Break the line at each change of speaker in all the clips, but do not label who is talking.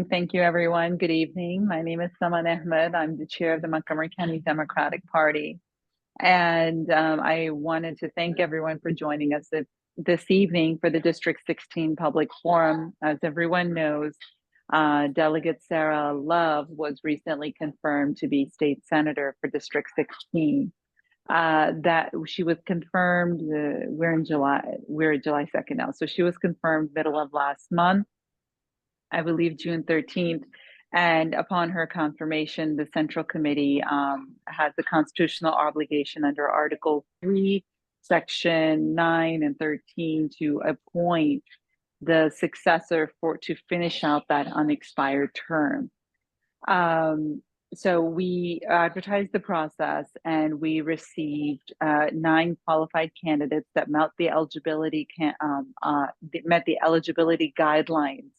Thank you, everyone. Good evening. My name is Saman Ahmad. I'm the chair of the Montgomery County Democratic Party. And I wanted to thank everyone for joining us this evening for the District 16 Public Forum. As everyone knows, Delegate Sarah Love was recently confirmed to be state senator for District 16. That she was confirmed, we're in July, we're July 2nd now. So she was confirmed middle of last month, I believe June 13th. And upon her confirmation, the Central Committee has the constitutional obligation under Article 3, Section 9 and 13 to appoint the successor to finish out that unexpired term. So we advertised the process and we received 9 qualified candidates that met the eligibility guidelines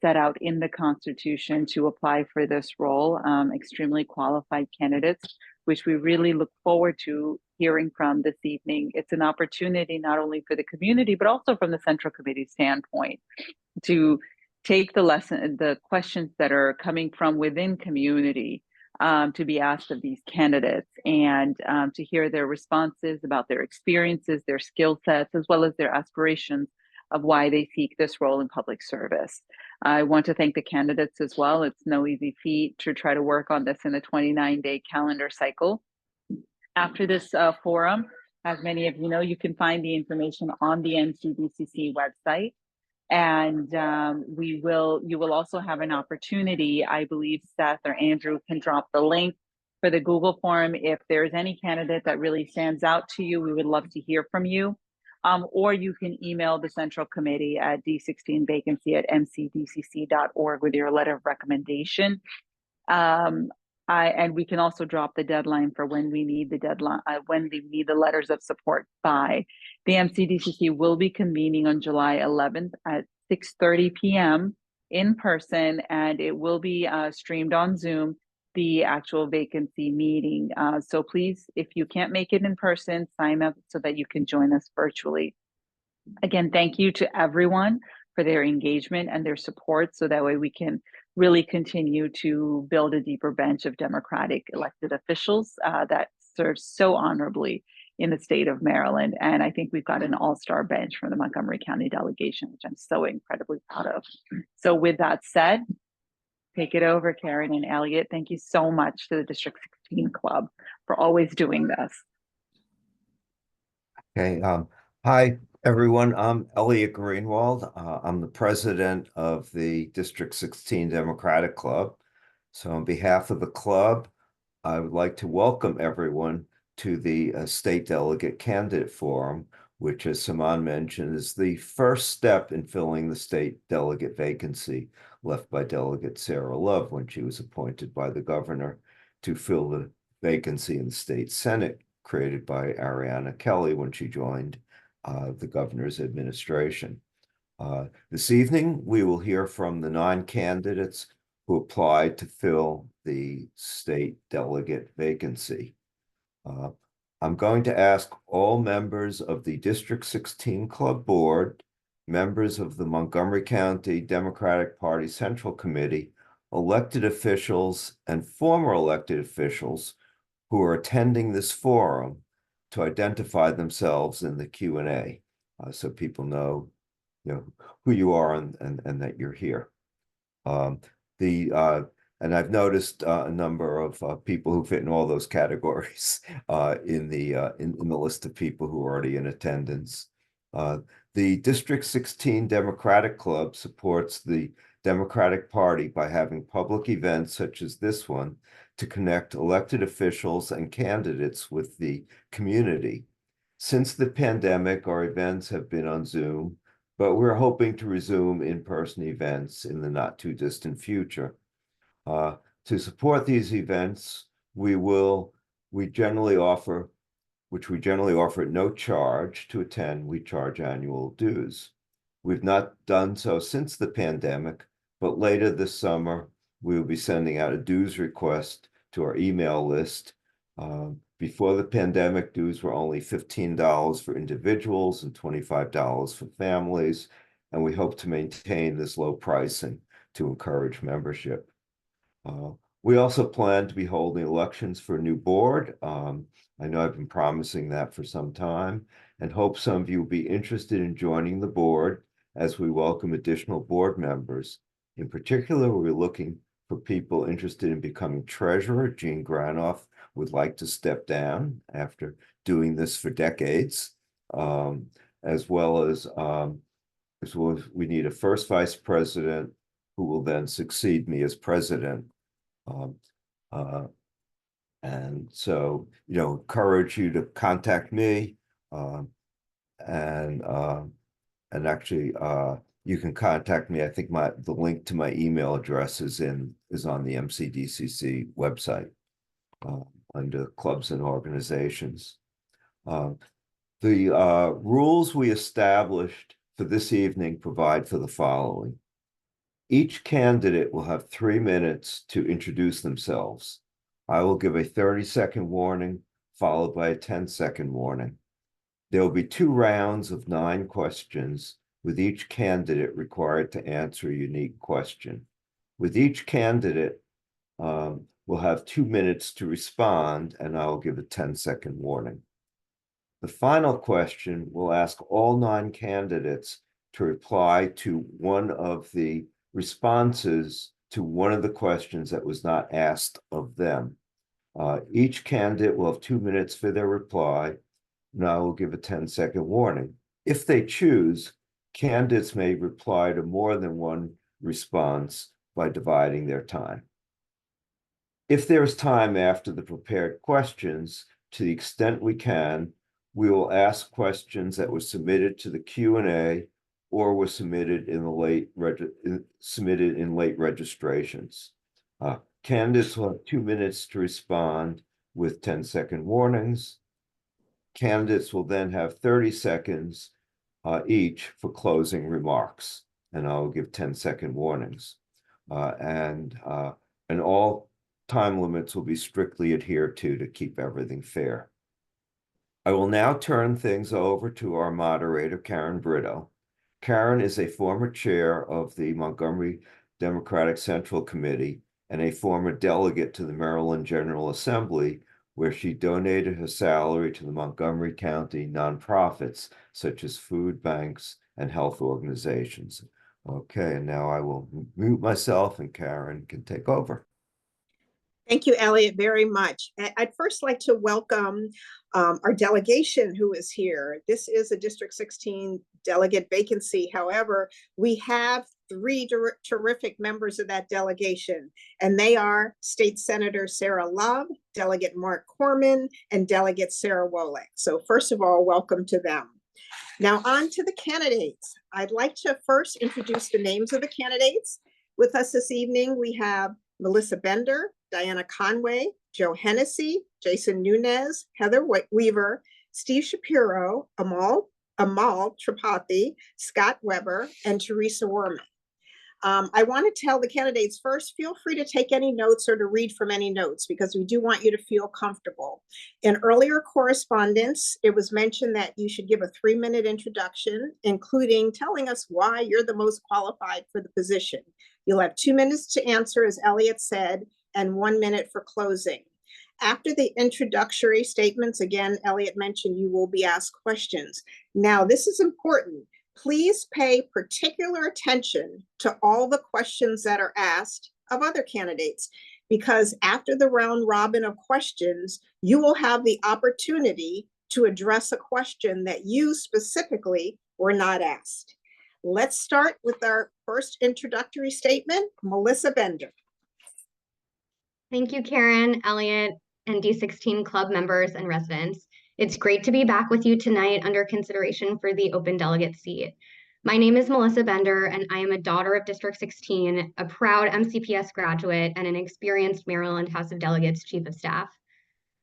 set out in the Constitution to apply for this role. Extremely qualified candidates, which we really look forward to hearing from this evening. It's an opportunity not only for the community, but also from the Central Committee standpoint to take the questions that are coming from within community to be asked of these candidates and to hear their responses about their experiences, their skill sets, as well as their aspirations of why they seek this role in public service. I want to thank the candidates as well. It's no easy feat to try to work on this in a 29-day calendar cycle. After this forum, as many of you know, you can find the information on the MCDCC website. And you will also have an opportunity, I believe Seth or Andrew can drop the link for the Google form. If there's any candidate that really stands out to you, we would love to hear from you. Or you can email the Central Committee at d16vacancy@mcdcc.org with your letter of recommendation. And we can also drop the deadline for when we need the letters of support by. The MCDCC will be convening on July 11th at 6:30 p.m. in person, and it will be streamed on Zoom, the actual vacancy meeting. So please, if you can't make it in person, sign up so that you can join us virtually. Again, thank you to everyone for their engagement and their support, so that way we can really continue to build a deeper bench of Democratic elected officials that serve so honorably in the state of Maryland. And I think we've got an all-star bench from the Montgomery County delegation, which I'm so incredibly proud of. So with that said, take it over, Karen and Eliot. Thank you so much to the District 16 Club for always doing this.
Okay. Hi, everyone. I'm Eliot Greenwald. I'm the president of the District 16 Democratic Club. So on behalf of the club, I would like to welcome everyone to the State Delegate Candidate Forum, which, as Saman mentioned, is the first step in filling the state delegate vacancy left by Delegate Sarah Love when she was appointed by the governor to fill the vacancy in the state Senate created by Ariana Kelly when she joined the governor's administration. This evening, we will hear from the 9 candidates who applied to fill the state delegate vacancy. I'm going to ask all members of the District 16 Club Board, members of the Montgomery County Democratic Party Central Committee, elected officials, and former elected officials who are attending this forum to identify themselves in the Q&A, so people know who you are and that you're here. And I've noticed a number of people who fit in all those categories in the list of people who are already in attendance. The District 16 Democratic Club supports the Democratic Party by having public events such as this one to connect elected officials and candidates with the community. Since the pandemic, our events have been on Zoom, but we're hoping to resume in-person events in the not too distant future. To support these events, we generally offer at no charge to attend. We charge annual dues. We've not done so since the pandemic, but later this summer, we will be sending out a dues request to our email list. Before the pandemic, dues were only $15 for individuals and $25 for families, and we hope to maintain this low pricing to encourage membership. We also plan to be holding elections for a new board. I know I've been promising that for some time, and hope some of you will be interested in joining the board as we welcome additional board members. In particular, we're looking for people interested in becoming treasurer. Jean Granoff would like to step down after doing this for decades, as well as we need a first vice president who will then succeed me as president. And so, encourage you to contact me, and actually, you can contact me. I think the link to my email address is on the MCDCC website, under clubs and organizations. The rules we established for this evening provide for the following. Each candidate will have 3 minutes to introduce themselves. I will give a 30-second warning, followed by a 10-second warning. There will be 2 rounds of 9 questions, with each candidate required to answer a unique question. With each candidate, we'll have 2 minutes to respond, and I will give a 10-second warning. The final question will ask all 9 candidates to reply to one of the responses to one of the questions that was not asked of them. Each candidate will have 2 minutes for their reply, and I will give a 10-second warning. If they choose, candidates may reply to more than one response by dividing their time. If there is time after the prepared questions, to the extent we can, we will ask questions that were submitted to the Q&A or were submitted in late registrations. Candidates will have 2 minutes to respond with 10-second warnings. Candidates will then have 30 seconds each for closing remarks, and I will give 10-second warnings. And all time limits will be strictly adhered to keep everything fair. I will now turn things over to our moderator, Karen Britto. Karen is a former chair of the Montgomery Democratic Central Committee and a former delegate to the Maryland General Assembly, where she donated her salary to the Montgomery County nonprofits, such as food banks and health organizations. Okay, and now I will mute myself and Karen can take over.
Thank you, Eliot, very much. I'd first like to welcome our delegation who is here. This is a District 16 delegate vacancy. However, we have 3 terrific members of that delegation, and they are State Senator Sarah Love, Delegate Mark Woorman, and Delegate Sarah Wolek. So first of all, welcome to them. Now on to the candidates. I'd like to first introduce the names of the candidates. With us this evening, we have Melissa Bender, Diana Conway, Joe Hennessey, Jason Nuñez, Heather Weaver, Steve Shapiro, Amol Tripathi, Scott Weber, and Teresa Woorman. I want to tell the candidates first, feel free to take any notes or to read from any notes, because we do want you to feel comfortable. In earlier correspondence, it was mentioned that you should give a 3-minute introduction, including telling us why you're the most qualified for the position. You'll have 2 minutes to answer, as Eliot said, and 1 minute for closing. After the introductory statements, again, Eliot mentioned you will be asked questions. Now, this is important. Please pay particular attention to all the questions that are asked of other candidates, because after the round robin of questions, you will have the opportunity to address a question that you specifically were not asked. Let's start with our first introductory statement. Melissa Bender.
Thank you, Karen, Eliot, and D16 club members and residents. It's great to be back with you tonight under consideration for the open delegate seat. My name is Melissa Bender, and I am a daughter of District 16, a proud MCPS graduate, and an experienced Maryland House of Delegates Chief of Staff.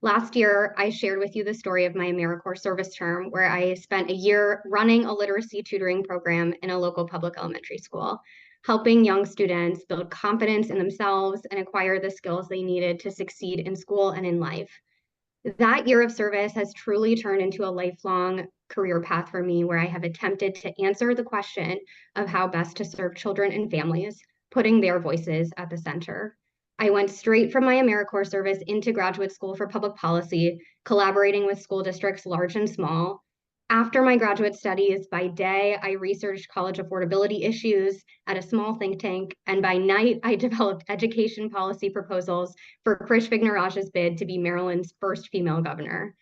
Last year, I shared with you the story of my AmeriCorps service term, where I spent a year running a literacy tutoring program in a local public elementary school, helping young students build confidence in themselves and acquire the skills they needed to succeed in school and in life. That year of service has truly turned into a lifelong career path for me, where I have attempted to answer the question of how best to serve children and families, putting their voices at the center. I went straight from my AmeriCorps service into graduate school for public policy, collaborating with school districts large and small. After my graduate studies, by day, I researched college affordability issues at a small think tank, and by night, I developed education policy proposals for Krish Vignaraj's bid to be Maryland's first female governor.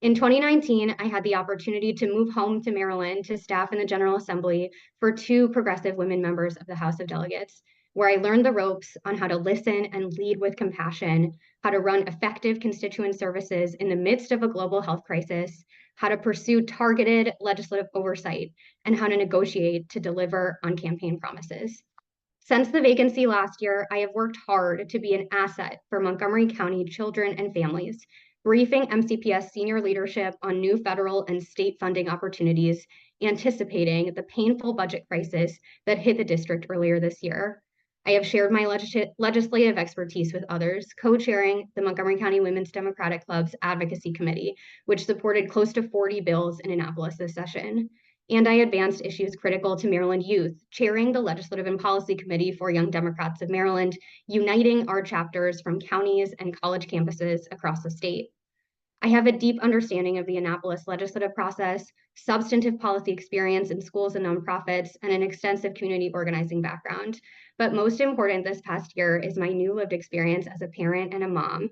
In 2019, I had the opportunity to move home to Maryland to staff in the General Assembly for 2 progressive women members of the House of Delegates, where I learned the ropes on how to listen and lead with compassion, how to run effective constituent services in the midst of a global health crisis, how to pursue targeted legislative oversight, and how to negotiate to deliver on campaign promises. Since the vacancy last year, I have worked hard to be an asset for Montgomery County children and families, briefing MCPS senior leadership on new federal and state funding opportunities, anticipating the painful budget crisis that hit the district earlier this year. I have shared my legislative expertise with others, co-chairing the Montgomery County Women's Democratic Club's Advocacy Committee, which supported close to 40 bills in Annapolis this session. And I advanced issues critical to Maryland youth, chairing the Legislative and Policy Committee for Young Democrats of Maryland, uniting our chapters from counties and college campuses across the state. I have a deep understanding of the Annapolis legislative process, substantive policy experience in schools and nonprofits, and an extensive community organizing background. But most important this past year is my new lived experience as a parent and a mom.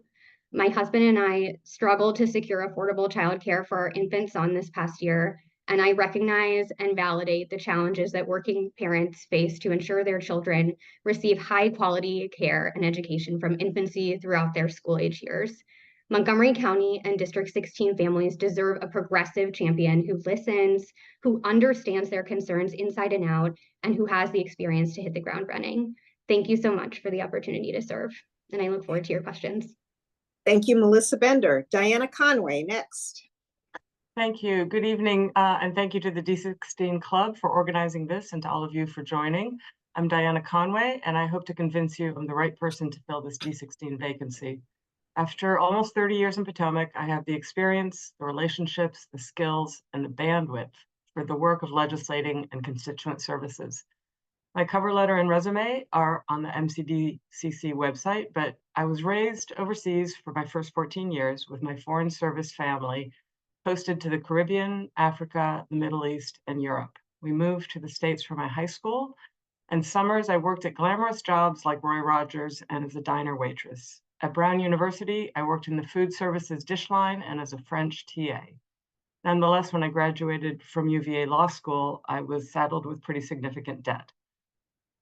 My husband and I struggled to secure affordable childcare for our infant son this past year, and I recognize and validate the challenges that working parents face to ensure their children receive high quality care and education from infancy throughout their school age years. Montgomery County and District 16 families deserve a progressive champion who listens, who understands their concerns inside and out, and who has the experience to hit the ground running. Thank you so much for the opportunity to serve, and I look forward to your questions.
Thank you, Melissa Bender. Diana Conway, next.
Thank you. Good evening, and thank you to the D16 Club for organizing this and to all of you for joining. I'm Diana Conway, and I hope to convince you I'm the right person to fill this D16 vacancy. After almost 30 years in Potomac, I have the experience, the relationships, the skills, and the bandwidth for the work of legislating and constituent services. My cover letter and resume are on the MCDCC website, but I was raised overseas for my first 14 years with my foreign service family, posted to the Caribbean, Africa, the Middle East, and Europe. We moved to the States for my high school, and summers I worked at glamorous jobs like Roy Rogers and as a diner waitress. At Brown University, I worked in the food services dish line and as a French TA. Nonetheless, when I graduated from UVA Law School, I was saddled with pretty significant debt.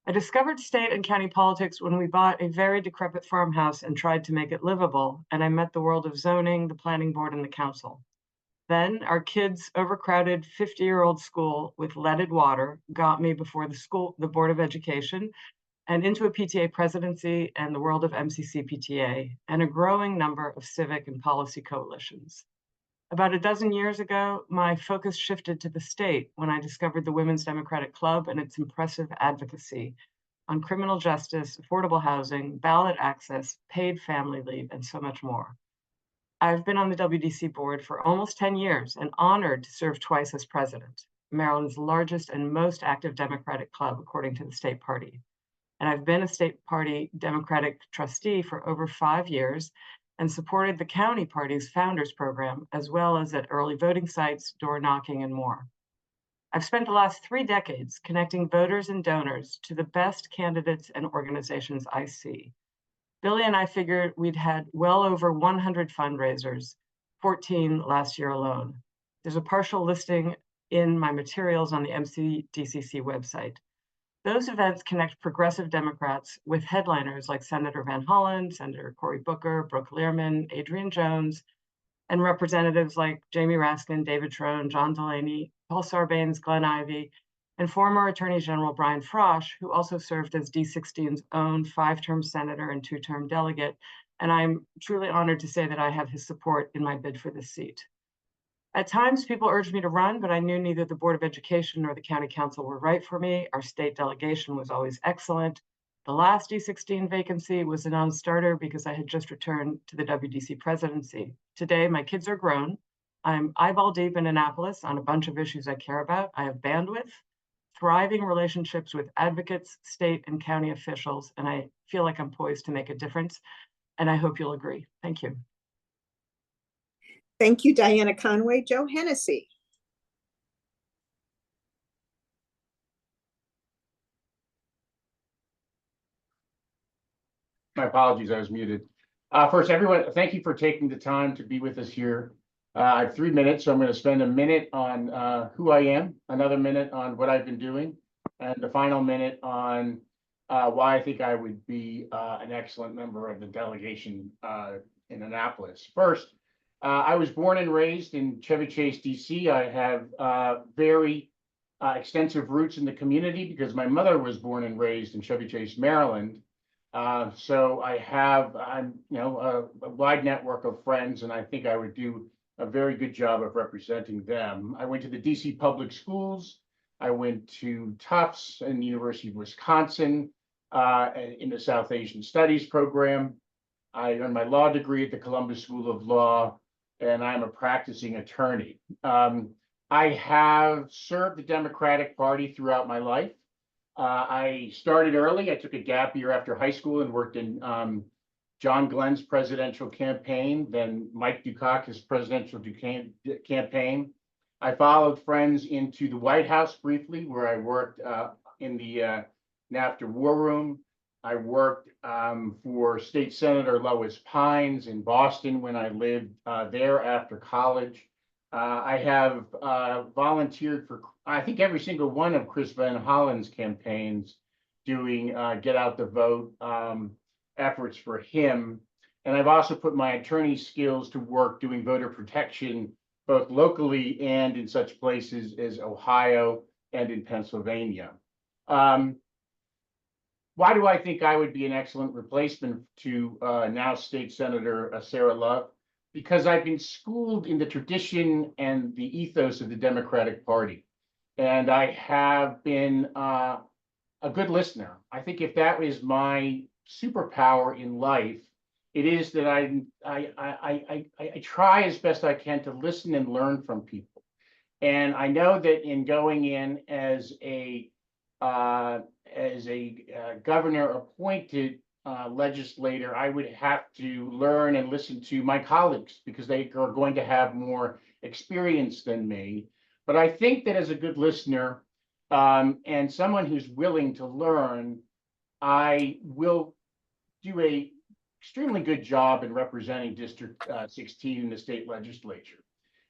I discovered state and county politics when we bought a very decrepit farmhouse and tried to make it livable, and I met the world of zoning, the planning board, and the council. Then our kids' overcrowded 50-year-old school with leaded water got me before the Board of Education and into a PTA presidency and the world of MCC PTA and a growing number of civic and policy coalitions. About a dozen years ago, my focus shifted to the state when I discovered the Women's Democratic Club and its impressive advocacy on criminal justice, affordable housing, ballot access, paid family leave, and so much more. I've been on the WDC board for almost 10 years and honored to serve twice as president, Maryland's largest and most active Democratic club, according to the state party. And I've been a state party Democratic trustee for over 5 years and supported the county party's founders program, as well as at early voting sites, door knocking, and more. I've spent the last 3 decades connecting voters and donors to the best candidates and organizations I see. Billy and I figured we'd had well over 100 fundraisers, 14 last year alone. There's a partial listing in my materials on the MCDCC website. Those events connect progressive Democrats with headliners like Senator Van Hollen, Senator Cory Booker, Brooke Lehrman, Adrian Jones, and representatives like Jamie Raskin, David Trone, John Delaney, Paul Sarbanes, Glenn Ivey, and former Attorney General Brian Frosh, who also served as D16's own 5-term senator and 2-term delegate. And I'm truly honored to say that I have his support in my bid for this seat. At times, people urged me to run, but I knew neither the Board of Education nor the County Council were right for me. Our state delegation was always excellent. The last D16 vacancy was a non-starter because I had just returned to the WDC presidency. Today, my kids are grown. I'm eyeball deep in Annapolis on a bunch of issues I care about. I have bandwidth, thriving relationships with advocates, state and county officials, and I feel like I'm poised to make a difference, and I hope you'll agree. Thank you.
Thank you, Diana Conway. Joe Hennessey.
My apologies, I was muted. First, everyone, thank you for taking the time to be with us here. I have 3 minutes, so I'm going to spend a minute on who I am, another minute on what I've been doing, and the final minute on why I think I would be an excellent member of the delegation in Annapolis. First, I was born and raised in Chevy Chase, DC. I have very extensive roots in the community because my mother was born and raised in Chevy Chase, Maryland. So I'm a wide network of friends, and I think I would do a very good job of representing them. I went to the DC public schools. I went to Tufts and the University of Wisconsin in the South Asian Studies program. I earned my law degree at the Columbus School of Law, and I'm a practicing attorney. I have served the Democratic Party throughout my life. I started early. I took a gap year after high school and worked in John Glenn's presidential campaign, then Mike Dukakis' presidential campaign. I followed friends into the White House briefly, where I worked in the NAFTA war room. I worked for State Senator Lois Pines in Boston when I lived there after college. I have volunteered for, I think, every single one of Chris Van Hollen's campaigns, doing get out the vote efforts for him. And I've also put my attorney skills to work doing voter protection, both locally and in such places as Ohio and in Pennsylvania. Why do I think I would be an excellent replacement to now State Senator Sarah Love? Because I've been schooled in the tradition and the ethos of the Democratic Party. And I have been a good listener. I think if that is my superpower in life, it is that I try as best I can to listen and learn from people. And I know that in going in as a governor appointed legislator, I would have to learn and listen to my colleagues because they are going to have more experience than me. But I think that as a good listener and someone who's willing to learn, I will do a extremely good job in representing District 16 in the state legislature.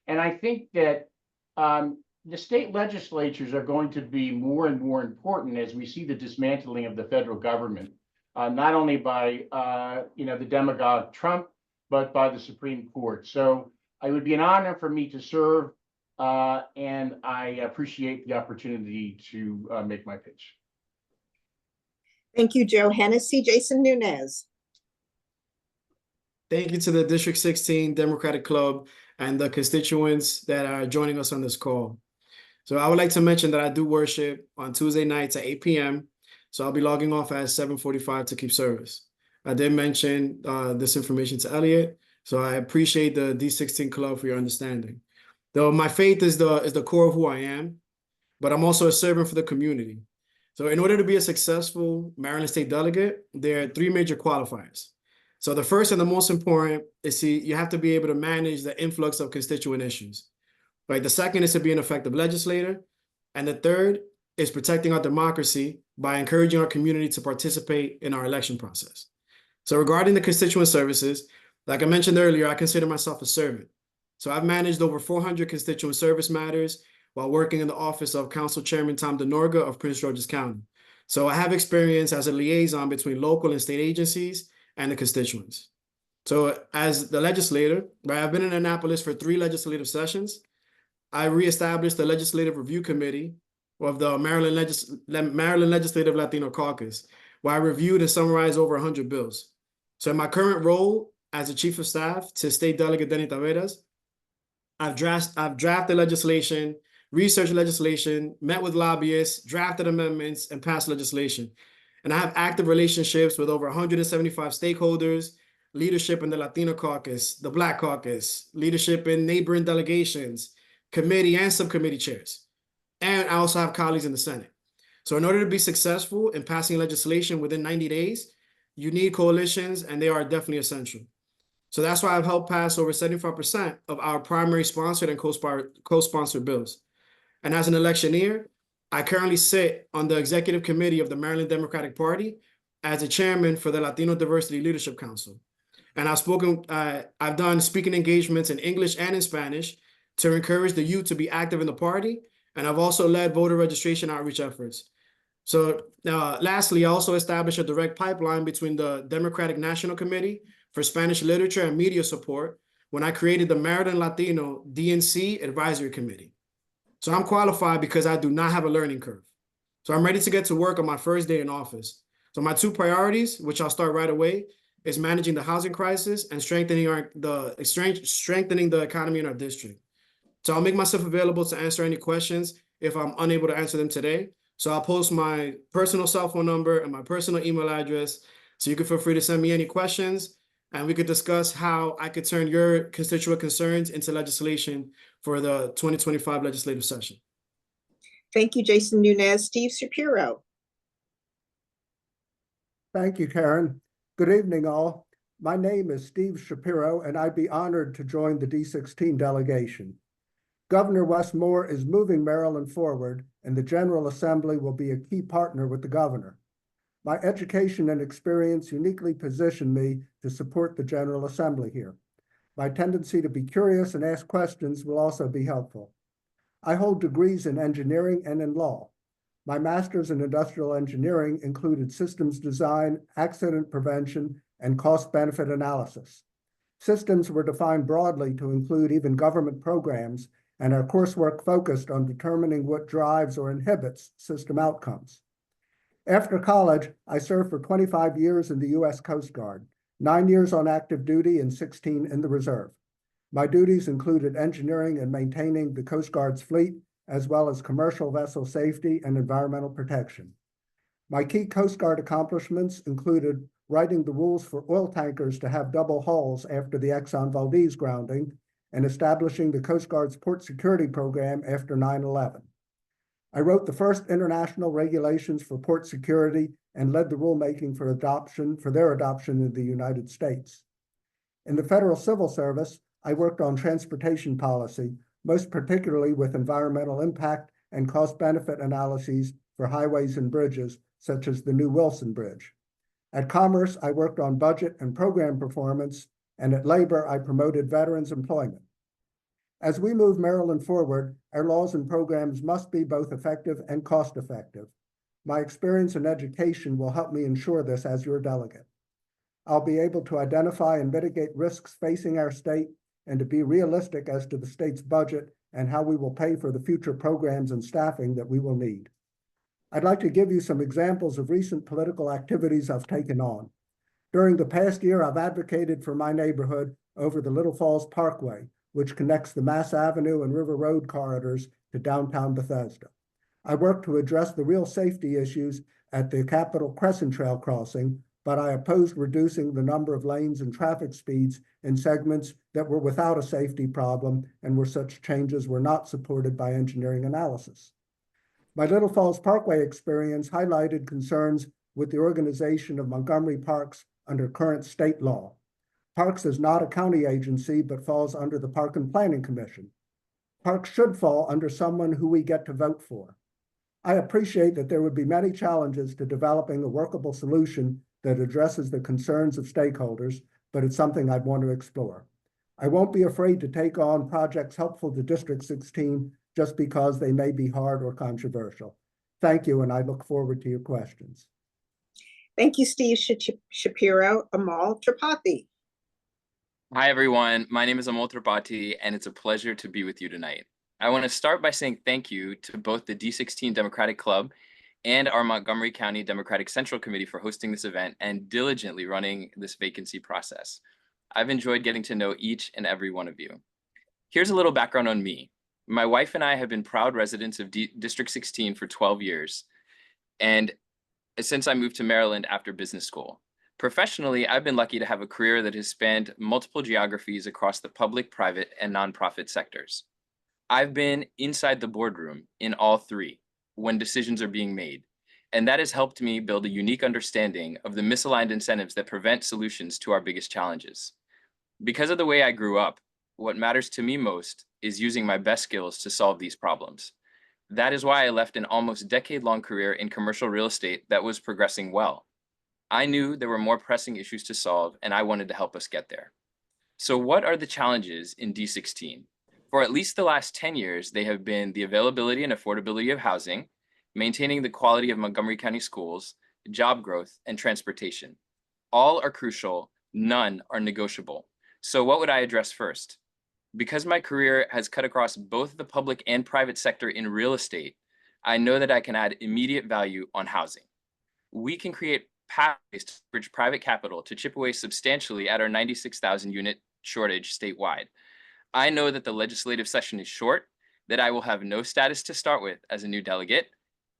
And I think that the state legislatures are going to be more and more important as we see the dismantling of the federal government, not only by the demagogue Trump, but by the Supreme Court. So it would be an honor for me to serve, and I appreciate the opportunity to make my pitch.
Thank you, Joe Hennessey. Jason Nuñez.
Thank you to the District 16 Democratic Club and the constituents that are joining us on this call. So I would like to mention that I do worship on Tuesday nights at 8 p.m. So I'll be logging off at 7:45 to keep service. I did mention this information to Eliot, so I appreciate the D16 Club for your understanding. Though my faith is the core of who I am, but I'm also a servant for the community. So in order to be a successful Maryland State Delegate, there are 3 major qualifiers. So the first and the most important is you have to be able to manage the influx of constituent issues. Right. The second is to be an effective legislator. And the third is protecting our democracy by encouraging our community to participate in our election process. So regarding the constituent services, like I mentioned earlier, I consider myself a servant. So I've managed over 400 constituent service matters while working in the office of Council Chairman Tom DeNorga of Prince George's County. So I have experience as a liaison between local and state agencies and the constituents. So as the legislator, right, I've been in Annapolis for 3 legislative sessions. I reestablished the Legislative Review Committee of the Maryland Legislative Latino Caucus, where I reviewed and summarized over 100 bills. So in my current role as the Chief of Staff to State Delegate Denny Taveras, I've drafted legislation, researched legislation, met with lobbyists, drafted amendments, and passed legislation. And I have active relationships with over 175 stakeholders, leadership in the Latino Caucus, the Black Caucus, leadership in neighboring delegations, committee and subcommittee chairs. And I also have colleagues in the Senate. So in order to be successful in passing legislation within 90 days, you need coalitions, and they are definitely essential. So that's why I've helped pass over 75% of our primary sponsored and co-sponsored bills. And as an electioneer, I currently sit on the executive committee of the Maryland Democratic Party as a chairman for the Latino Diversity Leadership Council. And I've done speaking engagements in English and in Spanish to encourage the youth to be active in the party. And I've also led voter registration outreach efforts. So lastly, I also established a direct pipeline between the Democratic National Committee for Spanish Literature and Media Support when I created the Maryland Latino DNC Advisory Committee. So I'm qualified because I do not have a learning curve. So I'm ready to get to work on my first day in office. So my two priorities, which I'll start right away, is managing the housing crisis and strengthening the economy in our district. So I'll make myself available to answer any questions if I'm unable to answer them today. So I'll post my personal cell phone number and my personal email address, so you can feel free to send me any questions, and we could discuss how I could turn your constituent concerns into legislation for the 2025 legislative session.
Thank you, Jason Nuñez. Steve Shapiro.
Thank you, Karen. Good evening, all. My name is Steve Shapiro, and I'd be honored to join the D16 delegation. Governor Wes Moore is moving Maryland forward, and the General Assembly will be a key partner with the governor. My education and experience uniquely position me to support the General Assembly here. My tendency to be curious and ask questions will also be helpful. I hold degrees in engineering and in law. My master's in industrial engineering included systems design, accident prevention, and cost-benefit analysis. Systems were defined broadly to include even government programs, and our coursework focused on determining what drives or inhibits system outcomes. After college, I served for 25 years in the U.S. Coast Guard, 9 years on active duty and 16 in the reserve. My duties included engineering and maintaining the Coast Guard's fleet, as well as commercial vessel safety and environmental protection. My key Coast Guard accomplishments included writing the rules for oil tankers to have double hulls after the Exxon Valdez grounding, and establishing the Coast Guard's port security program after 9/11. I wrote the first international regulations for port security and led the rulemaking for their adoption in the United States. In the Federal Civil Service, I worked on transportation policy, most particularly with environmental impact and cost-benefit analyses for highways and bridges, such as the new Wilson Bridge. At Commerce, I worked on budget and program performance, and at Labor, I promoted veterans employment. As we move Maryland forward, our laws and programs must be both effective and cost-effective. My experience in education will help me ensure this as your delegate. I'll be able to identify and mitigate risks facing our state and to be realistic as to the state's budget and how we will pay for the future programs and staffing that we will need. I'd like to give you some examples of recent political activities I've taken on. During the past year, I've advocated for my neighborhood over the Little Falls Parkway, which connects the Mass Avenue and River Road corridors to downtown Bethesda. I worked to address the real safety issues at the Capitol Crescent Trail crossing, but I opposed reducing the number of lanes and traffic speeds in segments that were without a safety problem and where such changes were not supported by engineering analysis. My Little Falls Parkway experience highlighted concerns with the organization of Montgomery Parks under current state law. Parks is not a county agency, but falls under the Park and Planning Commission. Parks should fall under someone who we get to vote for. I appreciate that there would be many challenges to developing a workable solution that addresses the concerns of stakeholders, but it's something I'd want to explore. I won't be afraid to take on projects helpful to District 16 just because they may be hard or controversial. Thank you, and I look forward to your questions.
Thank you, Steve Shapiro. Amol Tripathi.
Hi, everyone. My name is Amol Tripathi, and it's a pleasure to be with you tonight. I want to start by saying thank you to both the D16 Democratic Club and our Montgomery County Democratic Central Committee for hosting this event and diligently running this vacancy process. I've enjoyed getting to know each and every one of you. Here's a little background on me. My wife and I have been proud residents of District 16 for 12 years, and since I moved to Maryland after business school. Professionally, I've been lucky to have a career that has spanned multiple geographies across the public, private, and nonprofit sectors. I've been inside the boardroom in all three when decisions are being made, And that has helped me build a unique understanding of the misaligned incentives that prevent solutions to our biggest challenges. Because of the way I grew up, what matters to me most is using my best skills to solve these problems. That is why I left an almost decade-long career in commercial real estate that was progressing well. I knew there were more pressing issues to solve, and I wanted to help us get there. So what are the challenges in D16? For at least the last 10 years, they have been the availability and affordability of housing, maintaining the quality of Montgomery County schools, job growth, and transportation. All are crucial, none are negotiable. So what would I address first? Because my career has cut across both the public and private sector in real estate, I know that I can add immediate value on housing. We can create pathways to bridge private capital to chip away substantially at our 96,000 unit shortage statewide. I know that the legislative session is short, that I will have no status to start with as a new delegate,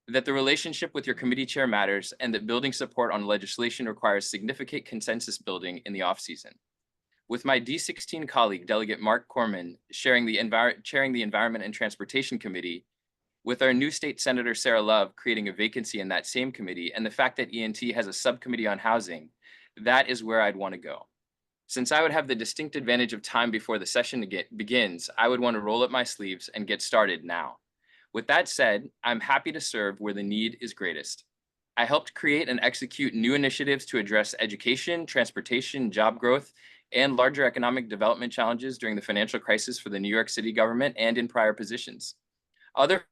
that the relationship with your committee chair matters, and that building support on legislation requires significant consensus building in the off-season. With my D16 colleague, Delegate Mark Corman, chairing the Environment and Transportation Committee, with our new state senator, Sarah Love, creating a vacancy in that same committee, and the fact that ENT has a subcommittee on housing, that is where I'd want to go. Since I would have the distinct advantage of time before the session begins, I would want to roll up my sleeves and get started now. With that said, I'm happy to serve where the need is greatest. I helped create and execute new initiatives to address education, transportation, job growth, and larger economic development challenges during the financial crisis for the New York City government and in prior positions. Other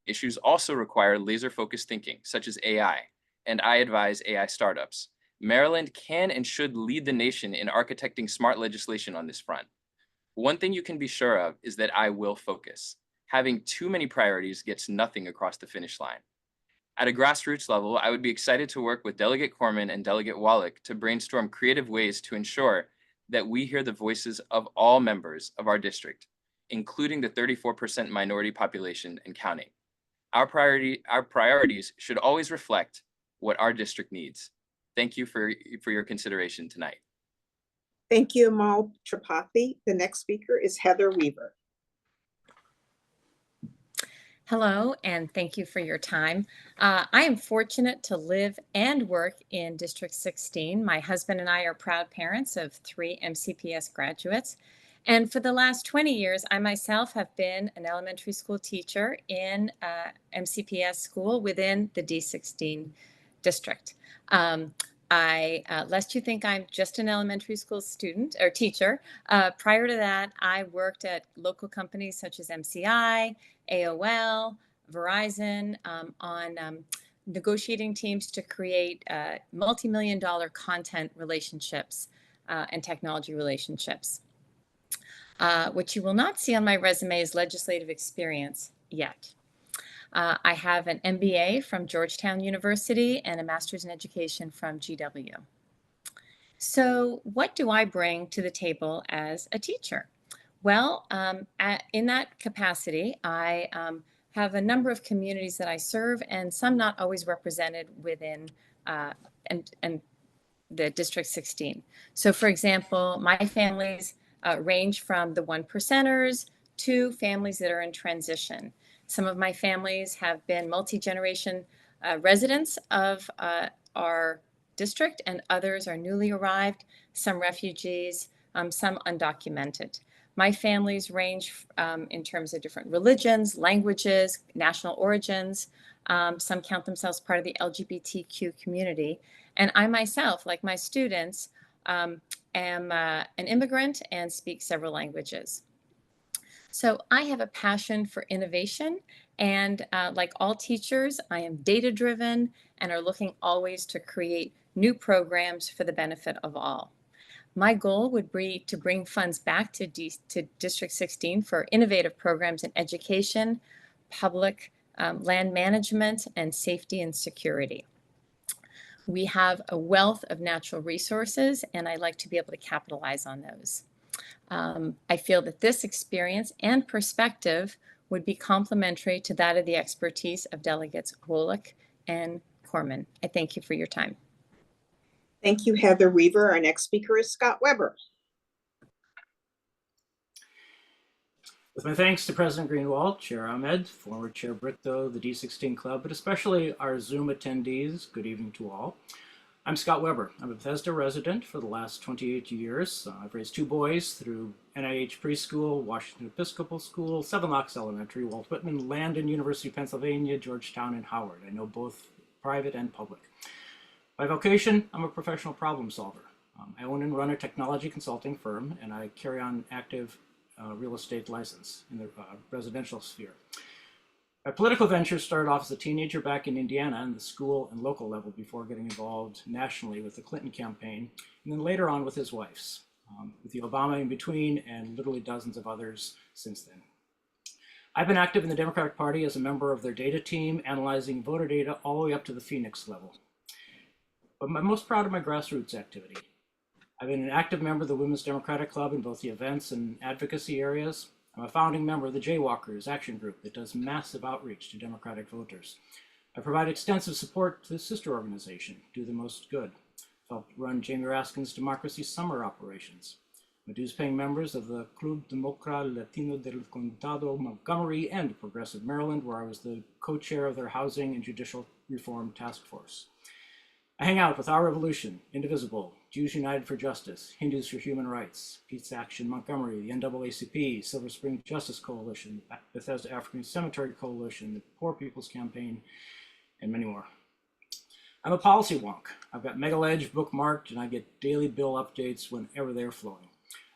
issues also require laser-focused thinking, such as AI, and I advise AI startups. Maryland can and should lead the nation in architecting smart legislation on this front. One thing you can be sure of is that I will focus. Having too many priorities gets nothing across the finish line. At a grassroots level, I would be excited to work with Delegate Corman and Delegate Wallach to brainstorm creative ways to ensure that we hear the voices of all members of our district, including the 34% minority population and counting. Our priorities should always reflect what our district needs. Thank you for your consideration tonight.
Thank you, Amol Tripathi. The next speaker is Heather Weaver.
Hello, and thank you for your time. I am fortunate to live and work in District 16. My husband and I are proud parents of 3 MCPS graduates. And for the last 20 years, I myself have been an elementary school teacher in MCPS school within the D16 district. Lest you think I'm just an elementary school student or teacher, prior to that, I worked at local companies such as MCI, AOL, Verizon, on negotiating teams to create multi-million-dollar content relationships and technology relationships. What you will not see on my resume is legislative experience yet. I have an MBA from Georgetown University and a master's in education from GW. So what do I bring to the table as a teacher? Well, in that capacity, I have a number of communities that I serve, and some not always represented within and the District 16. So for example, my families range from the 1%ers to families that are in transition. Some of my families have been multi-generation residents of our district, and others are newly arrived, some refugees, some undocumented. My families range in terms of different religions, languages, national origins. Some count themselves part of the LGBTQ community. And I myself, like my students, am an immigrant and speak several languages. So I have a passion for innovation, and like all teachers, I am data-driven and are looking always to create new programs for the benefit of all. My goal would be to bring funds back to District 16 for innovative programs in education, public land management, and safety and security. We have a wealth of natural resources, and I like to be able to capitalize on those. I feel that this experience and perspective would be complementary to that of the expertise of Delegates Wallach and Corman. I thank you for your time.
Thank you, Heather Weaver. Our next speaker is Scott Weber.
With my thanks to President Greenwald, Chair Ahmad, former Chair Britto, the D16 Club, but especially our Zoom attendees, good evening to all. I'm Scott Weber. I'm a Bethesda resident for the last 28 years. I've raised 2 boys through NIH Preschool, Washington Episcopal School, Seven Locks Elementary, Walt Whitman, Landon, University of Pennsylvania, Georgetown, and Howard. I know both private and public. By vocation, I'm a professional problem solver. I own and run a technology consulting firm, and I carry on active real estate license in the residential sphere. My political ventures started off as a teenager back in Indiana in the school and local level before getting involved nationally with the Clinton campaign, and then later on with his wife's, with the Obama in between, and literally dozens of others since then. I've been active in the Democratic Party as a member of their data team, analyzing voter data all the way up to the Phoenix level. But I'm most proud of my grassroots activity. I've been an active member of the Women's Democratic Club in both the events and advocacy areas. I'm a founding member of the Jaywalkers Action Group that does massive outreach to Democratic voters. I provide extensive support to the sister organization, Do the Most Good. I've helped run Jamie Raskin's Democracy Summer operations. I'm a dues-paying members of the Club Democrat Latino del Condado Montgomery and Progressive Maryland, where I was the co-chair of their Housing and Judicial Reform Task Force. I hang out with Our Revolution, Indivisible, Jews United for Justice, Hindus for Human Rights, Peace Action Montgomery, the NAACP, Silver Spring Justice Coalition, Bethesda African Cemetery Coalition, the Poor People's Campaign, and many more. I'm a policy wonk. I've got MegaLedge bookmarked, and I get daily bill updates whenever they're flowing.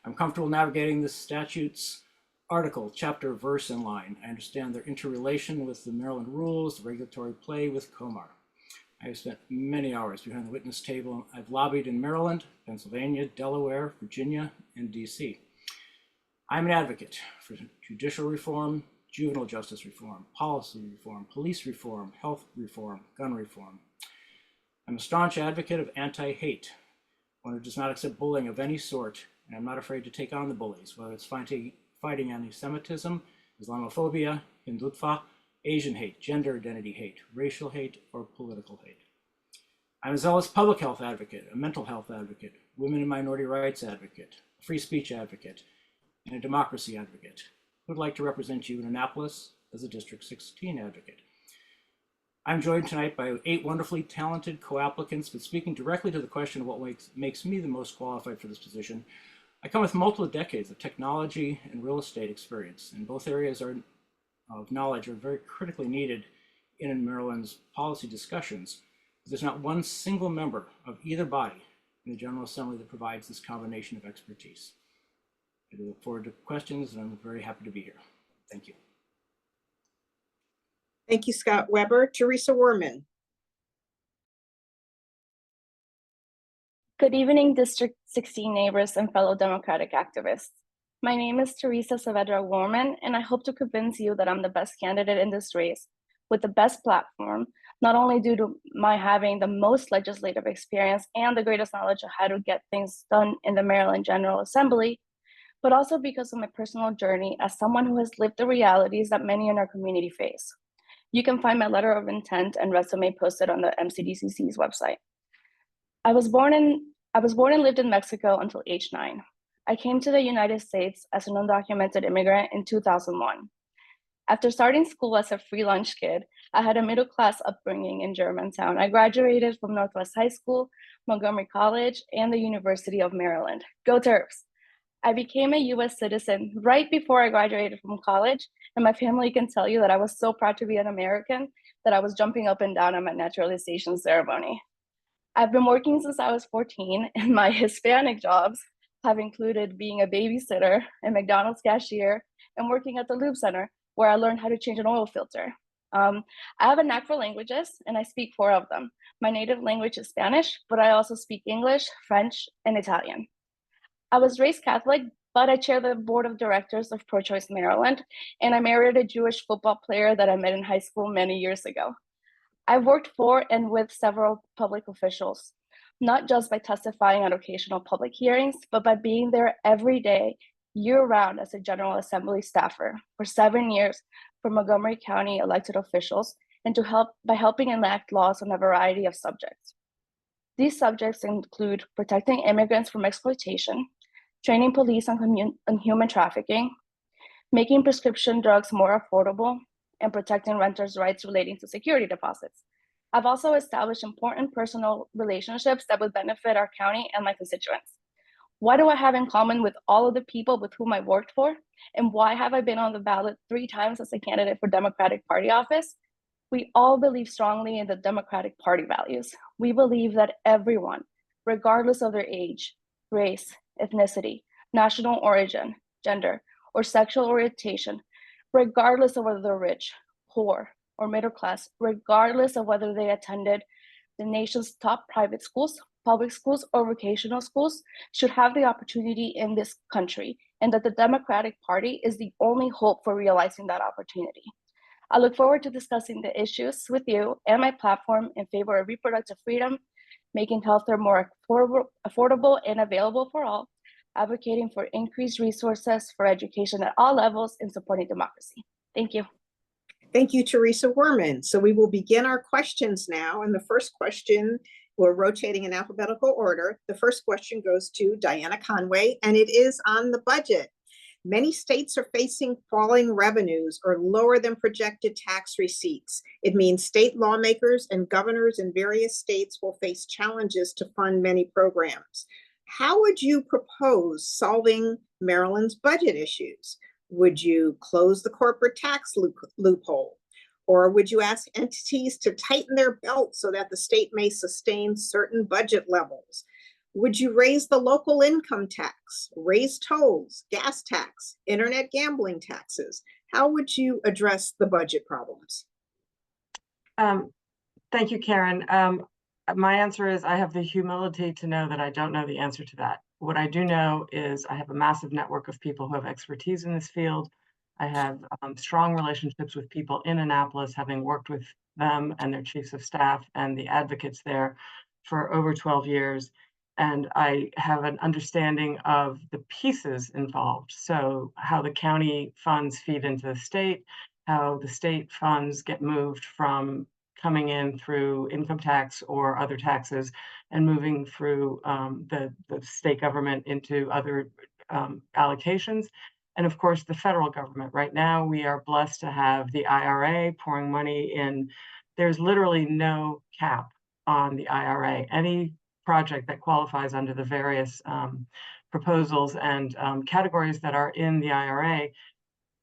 I'm comfortable navigating the statutes, article, chapter, verse, and line. I understand their interrelation with the Maryland rules, the regulatory play with Comar. I have spent many hours behind the witness table. I've lobbied in Maryland, Pennsylvania, Delaware, Virginia, and DC. I'm an advocate for judicial reform, juvenile justice reform, policy reform, police reform, health reform, gun reform. I'm a staunch advocate of anti-hate, one who does not accept bullying of any sort, and I'm not afraid to take on the bullies, whether it's fighting anti-Semitism, Islamophobia, Hindutva, Asian hate, gender identity hate, racial hate, or political hate. I'm a zealous public health advocate, a mental health advocate, women and minority rights advocate, a free speech advocate, and a democracy advocate who would like to represent you in Annapolis as a District 16 advocate. I'm joined tonight by 8 wonderfully talented co-applicants, but speaking directly to the question of what makes me the most qualified for this position, I come with multiple decades of technology and real estate experience, and both areas of knowledge are very critically needed in Maryland's policy discussions. There's not one single member of either body in the General Assembly that provides this combination of expertise. I do look forward to questions, and I'm very happy to be here. Thank you.
Thank you, Scott Weber. Teresa Woorman.
Good evening, District 16 neighbors and fellow Democratic activists. My name is Teresa Woorman, and I hope to convince you that I'm the best candidate in this race with the best platform, not only due to my having the most legislative experience and the greatest knowledge of how to get things done in the Maryland General Assembly, but also because of my personal journey as someone who has lived the realities that many in our community face. You can find my letter of intent and resume posted on the MCDCC's website. I was born and lived in Mexico until age 9. I came to the United States as an undocumented immigrant in 2001. After starting school as a free lunch kid, I had a middle-class upbringing in Germantown. I graduated from Northwest High School, Montgomery College, and the University of Maryland. Go Terps! I became a US citizen right before I graduated from college, and my family can tell you that I was so proud to be an American that I was jumping up and down at my naturalization ceremony. I've been working since I was 14, and my Hispanic jobs have included being a babysitter, a McDonald's cashier, and working at the Lube Center, where I learned how to change an oil filter. I have a knack for languages, and I speak 4 of them. My native language is Spanish, but I also speak English, French, and Italian. I was raised Catholic, but I chair the board of directors of Pro-Choice Maryland, and I married a Jewish football player that I met in high school many years ago. I've worked for and with several public officials, not just by testifying at occasional public hearings, but by being there every day, year-round as a General Assembly staffer for 7 years for Montgomery County elected officials, and by helping enact laws on a variety of subjects. These subjects include protecting immigrants from exploitation, training police on human trafficking, making prescription drugs more affordable, and protecting renters' rights relating to security deposits. I've also established important personal relationships that would benefit our county and my constituents. What do I have in common with all of the people with whom I worked for? And why have I been on the ballot 3 times as a candidate for Democratic Party office? We all believe strongly in the Democratic Party values. We believe that everyone, regardless of their age, race, ethnicity, national origin, gender, or sexual orientation, regardless of whether they're rich, poor, or middle class, regardless of whether they attended the nation's top private schools, public schools, or vocational schools, should have the opportunity in this country, and that the Democratic Party is the only hope for realizing that opportunity. I look forward to discussing the issues with you and my platform in favor of reproductive freedom, making healthcare more affordable and available for all, advocating for increased resources for education at all levels, and supporting democracy. Thank you.
Thank you, Teresa Woorman. So we will begin our questions now. And the first question, we're rotating in alphabetical order. The first question goes to Diana Conway, and it is on the budget. Many states are facing falling revenues or lower than projected tax receipts. It means state lawmakers and governors in various states will face challenges to fund many programs. How would you propose solving Maryland's budget issues? Would you close the corporate tax loophole? Or would you ask entities to tighten their belts so that the state may sustain certain budget levels? Would you raise the local income tax, raise tolls, gas tax, internet gambling taxes? How would you address the budget problems?
Thank you, Karen. My answer is I have the humility to know that I don't know the answer to that. What I do know is I have a massive network of people who have expertise in this field. I have strong relationships with people in Annapolis, having worked with them and their chiefs of staff and the advocates there for over 12 years. And I have an understanding of the pieces involved. So how the county funds feed into the state, how the state funds get moved from coming in through income tax or other taxes and moving through the state government into other allocations. And of course, the federal government. Right now, we are blessed to have the IRA pouring money in. There's literally no cap on the IRA. Any project that qualifies under the various proposals and categories that are in the IRA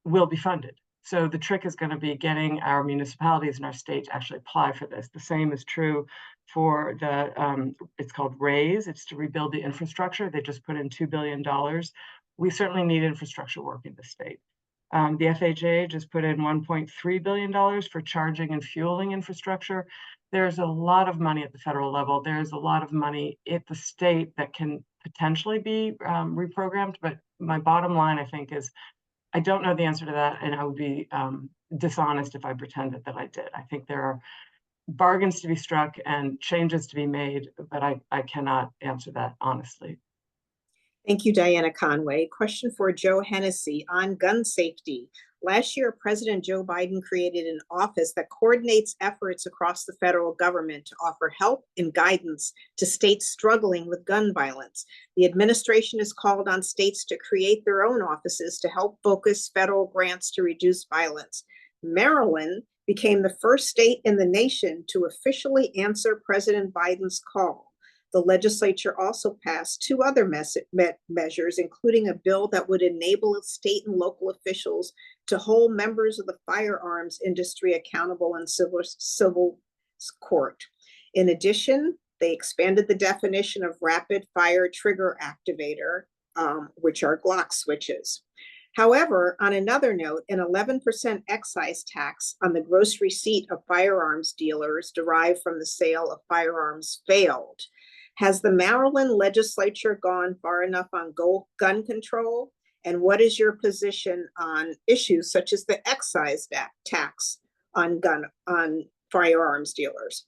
will be funded. So the trick is going to be getting our municipalities and our state to actually apply for this. The same is true for the, it's called RAISE. It's to rebuild the infrastructure. They just put in $2 billion. We certainly need infrastructure work in the state. The FHA just put in $1.3 billion for charging and fueling infrastructure. There's a lot of money at the federal level. There's a lot of money at the state that can potentially be reprogrammed. But my bottom line, I think, is I don't know the answer to that, and I would be dishonest if I pretended that I did. I think there are bargains to be struck and changes to be made, but I cannot answer that honestly.
Thank you, Diana Conway. Question for Joe Hennessey on gun safety. Last year, President Joe Biden created an office that coordinates efforts across the federal government to offer help and guidance to states struggling with gun violence. The administration has called on states to create their own offices to help focus federal grants to reduce violence. Maryland became the first state in the nation to officially answer President Biden's call. The legislature also passed 2 other measures, including a bill that would enable state and local officials to hold members of the firearms industry accountable in civil court. In addition, they expanded the definition of rapid fire trigger activator, which are Glock switches. However, on another note, an 11% excise tax on the gross receipt of firearms dealers derived from the sale of firearms failed. Has the Maryland legislature gone far enough on gun control? And what is your position on issues such as the excise tax on firearms dealers?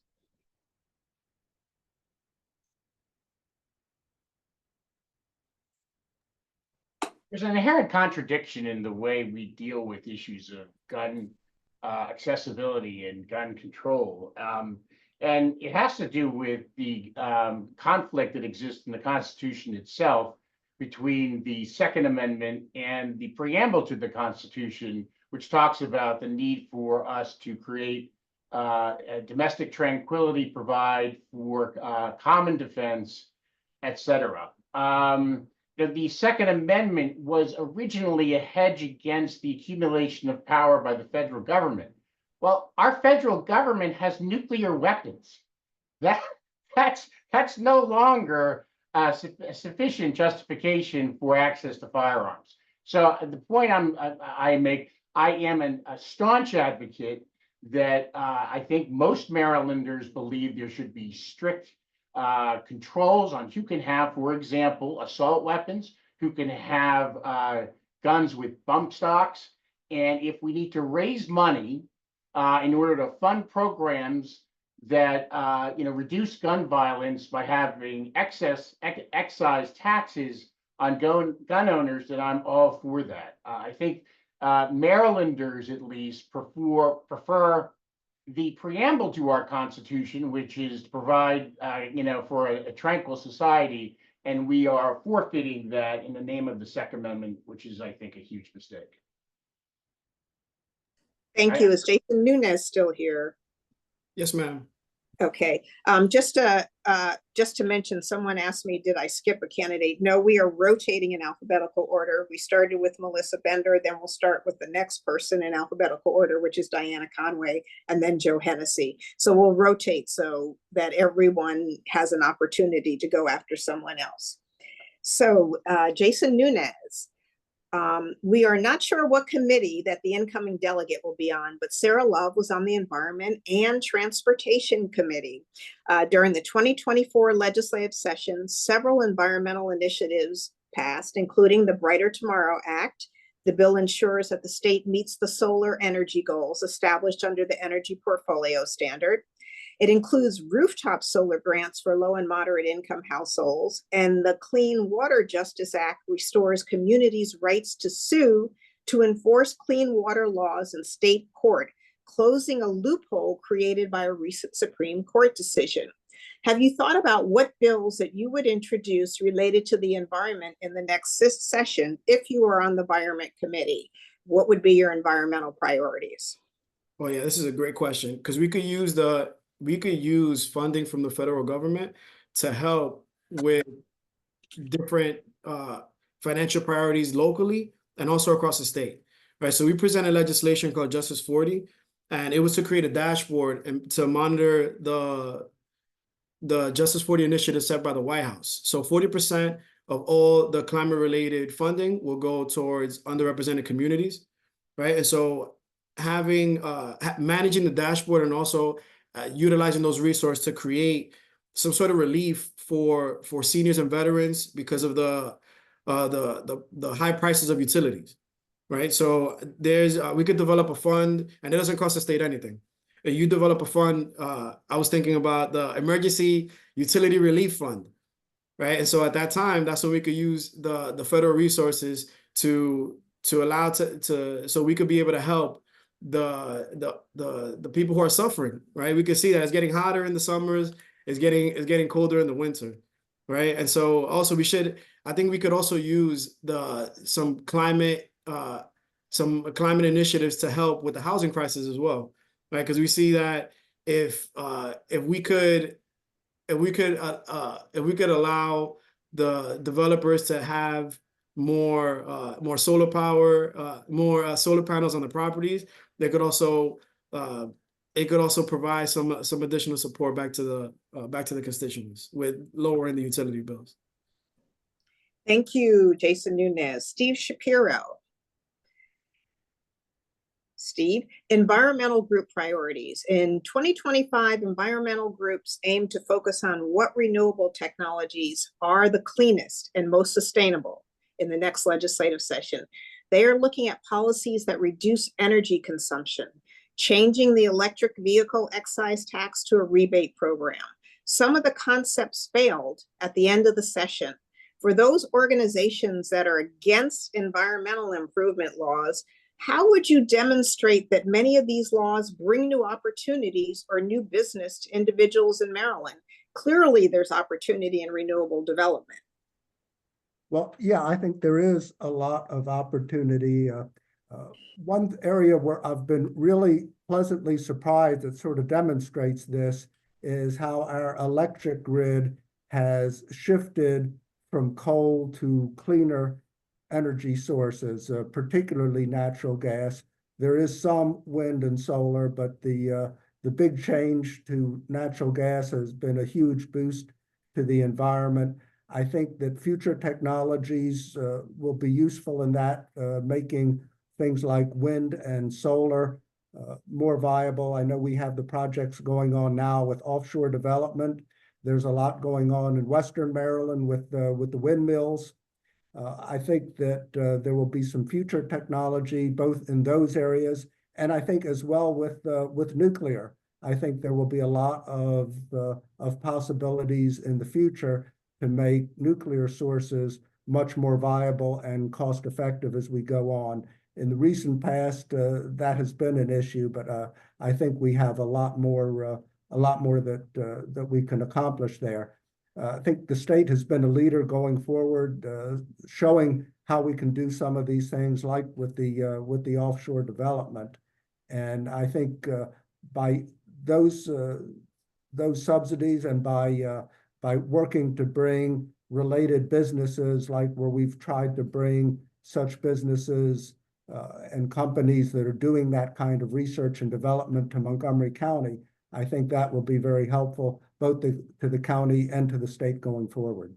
There's an inherent contradiction in the way we deal with issues of gun accessibility and gun control. And it has to do with the conflict that exists in the Constitution itself between the Second Amendment and the preamble to the Constitution, which talks about the need for us to create domestic tranquility, provide for common defense, etc. The Second Amendment was originally a hedge against the accumulation of power by the federal government. Well, our federal government has nuclear weapons. That's no longer sufficient justification for access to firearms. So the point I make, I am a staunch advocate that I think most Marylanders believe there should be strict controls on who can have, for example, assault weapons, who can have guns with bump stocks. And if we need to raise money in order to fund programs that reduce gun violence by having excise taxes on gun owners, then I'm all for that. I think Marylanders, at least, prefer the preamble to our Constitution, which is to provide, for a tranquil society, and we are forfeiting that in the name of the Second Amendment, which is, I think, a huge mistake.
Thank you. Is Jason Nuñez still here?
Yes, ma'am.
Okay, just to mention, someone asked me, did I skip a candidate? No, we are rotating in alphabetical order. We started with Melissa Bender, then we'll start with the next person in alphabetical order, which is Diana Conway, and then Joe Hennessey. So we'll rotate so that everyone has an opportunity to go after someone else. So Jason Nuñez. We are not sure what committee that the incoming delegate will be on, but Sarah Love was on the Environment and Transportation Committee. During the 2024 legislative session, several environmental initiatives passed, including the Brighter Tomorrow Act. The bill ensures that the state meets the solar energy goals established under the Energy Portfolio Standard. It includes rooftop solar grants for low and moderate income households, and the Clean Water Justice Act restores communities' rights to sue to enforce clean water laws in state court, closing a loophole created by a recent Supreme Court decision. Have you thought about what bills that you would introduce related to the environment in the next session if you were on the Environment Committee? What would be your environmental priorities?
Well, yeah, this is a great question, because we could use funding from the federal government to help with different financial priorities locally and also across the state, right? So we presented legislation called Justice 40, and it was to create a dashboard and to monitor the Justice 40 initiative set by the White House. So 40% of all the climate-related funding will go towards underrepresented communities, right? And so managing the dashboard and also utilizing those resources to create some sort of relief for seniors and veterans because of the high prices of utilities, right? So we could develop a fund, and it doesn't cost the state anything. You develop a fund. I was thinking about the Emergency Utility Relief Fund, right? And so at that time, that's when we could use the federal resources to allow so we could be able to help the people who are suffering, right? We can see that it's getting hotter in the summers, it's getting colder in the winter, right? And so also I think we could also use some climate initiatives to help with the housing crisis as well, right? Because we see that if we could allow the developers to have more solar power, more solar panels on the properties, it could also provide some additional support back to the constituents with lowering the utility bills.
Thank you, Jason Nuñez. Steve Shapiro. Steve, environmental group priorities. In 2025, environmental groups aim to focus on what renewable technologies are the cleanest and most sustainable in the next legislative session. They are looking at policies that reduce energy consumption, changing the electric vehicle excise tax to a rebate program. Some of the concepts failed at the end of the session. For those organizations that are against environmental improvement laws, how would you demonstrate that many of these laws bring new opportunities or new business to individuals in Maryland? Clearly, there's opportunity in renewable development.
Well, yeah, I think there is a lot of opportunity. One area where I've been really pleasantly surprised that sort of demonstrates this is how our electric grid has shifted from coal to cleaner energy sources, particularly natural gas. There is some wind and solar, but the big change to natural gas has been a huge boost to the environment. I think that future technologies will be useful in that, making things like wind and solar more viable. I know we have the projects going on now with offshore development. There's a lot going on in Western Maryland with the windmills. I think that there will be some future technology both in those areas, and I think as well with nuclear. I think there will be a lot of possibilities in the future to make nuclear sources much more viable and cost effective as we go on. In the recent past, that has been an issue, but I think we have a lot more that we can accomplish there. I think the state has been a leader going forward, showing how we can do some of these things, like with the offshore development. And I think by those subsidies and by working to bring related businesses, like where we've tried to bring such businesses and companies that are doing that kind of research and development to Montgomery County, I think that will be very helpful both to the county and to the state going forward.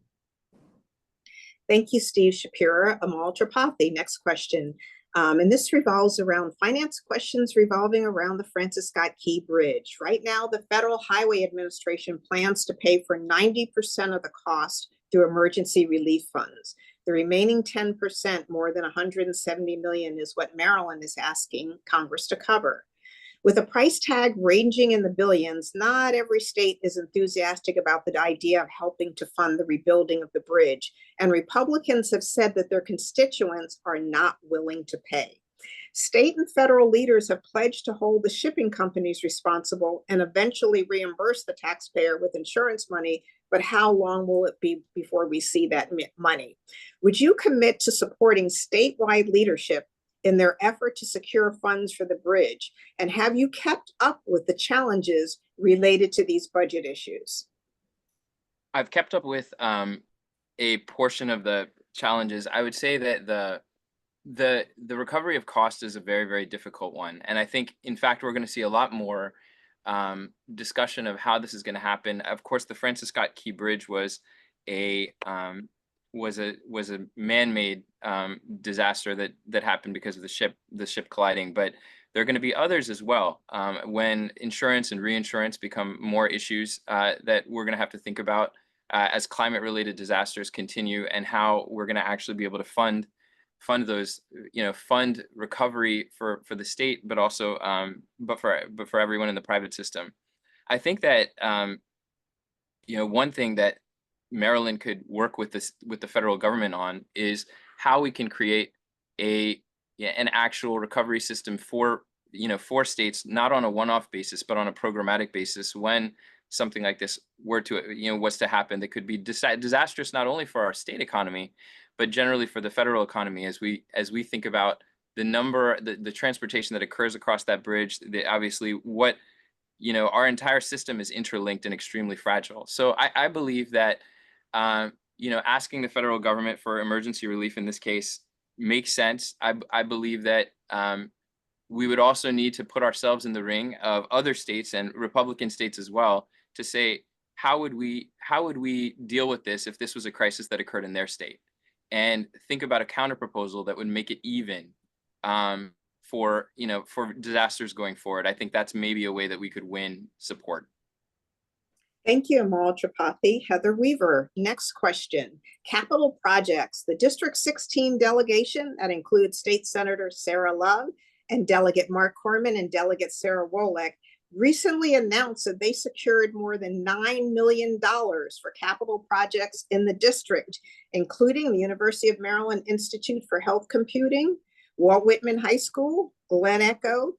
Thank you, Steve Shapiro. Amol Tripathi, next question. And this revolves around finance questions revolving around the Francis Scott Key Bridge. Right now, the Federal Highway Administration plans to pay for 90% of the cost through emergency relief funds. The remaining 10%, more than $170 million, is what Maryland is asking Congress to cover. With a price tag ranging in the billions, not every state is enthusiastic about the idea of helping to fund the rebuilding of the bridge, and Republicans have said that their constituents are not willing to pay. State and federal leaders have pledged to hold the shipping companies responsible and eventually reimburse the taxpayer with insurance money, but how long will it be before we see that money? Would you commit to supporting statewide leadership in their effort to secure funds for the bridge? And have you kept up with the challenges related to these budget issues?
I've kept up with a portion of the challenges. I would say that the recovery of cost is a very, very difficult one. And I think, in fact, we're going to see a lot more discussion of how this is going to happen. Of course, the Francis Scott Key Bridge was a man-made disaster that happened because of the ship colliding, but there are going to be others as well when insurance and reinsurance become more issues that we're going to have to think about as climate-related disasters continue, and how we're going to actually be able to fund those, fund recovery for the state, but also but for everyone in the private system. I think that one thing that Maryland could work with the federal government on is how we can create an actual recovery system for states, not on a one-off basis, but on a programmatic basis. When something like this was to happen, that could be disastrous not only for our state economy, but generally for the federal economy, as we think about the transportation that occurs across that bridge. Obviously, our entire system is interlinked and extremely fragile. So I believe that asking the federal government for emergency relief in this case makes sense. I believe that we would also need to put ourselves in the ring of other states and Republican states as well to say, how would we deal with this if this was a crisis that occurred in their state, and think about a counter proposal that would make it even for disasters going forward. I think that's maybe a way that we could win support.
Thank you, Amol Tripathi. Heather Weaver, next question. Capital projects. The District 16 delegation, that includes State Senator Sarah Love and Delegate Mark Corman and Delegate Sarah Wolek, recently announced that they secured more than $9 million for capital projects in the district, including the University of Maryland Institute for Health Computing, Walt Whitman High School, Glen Echo,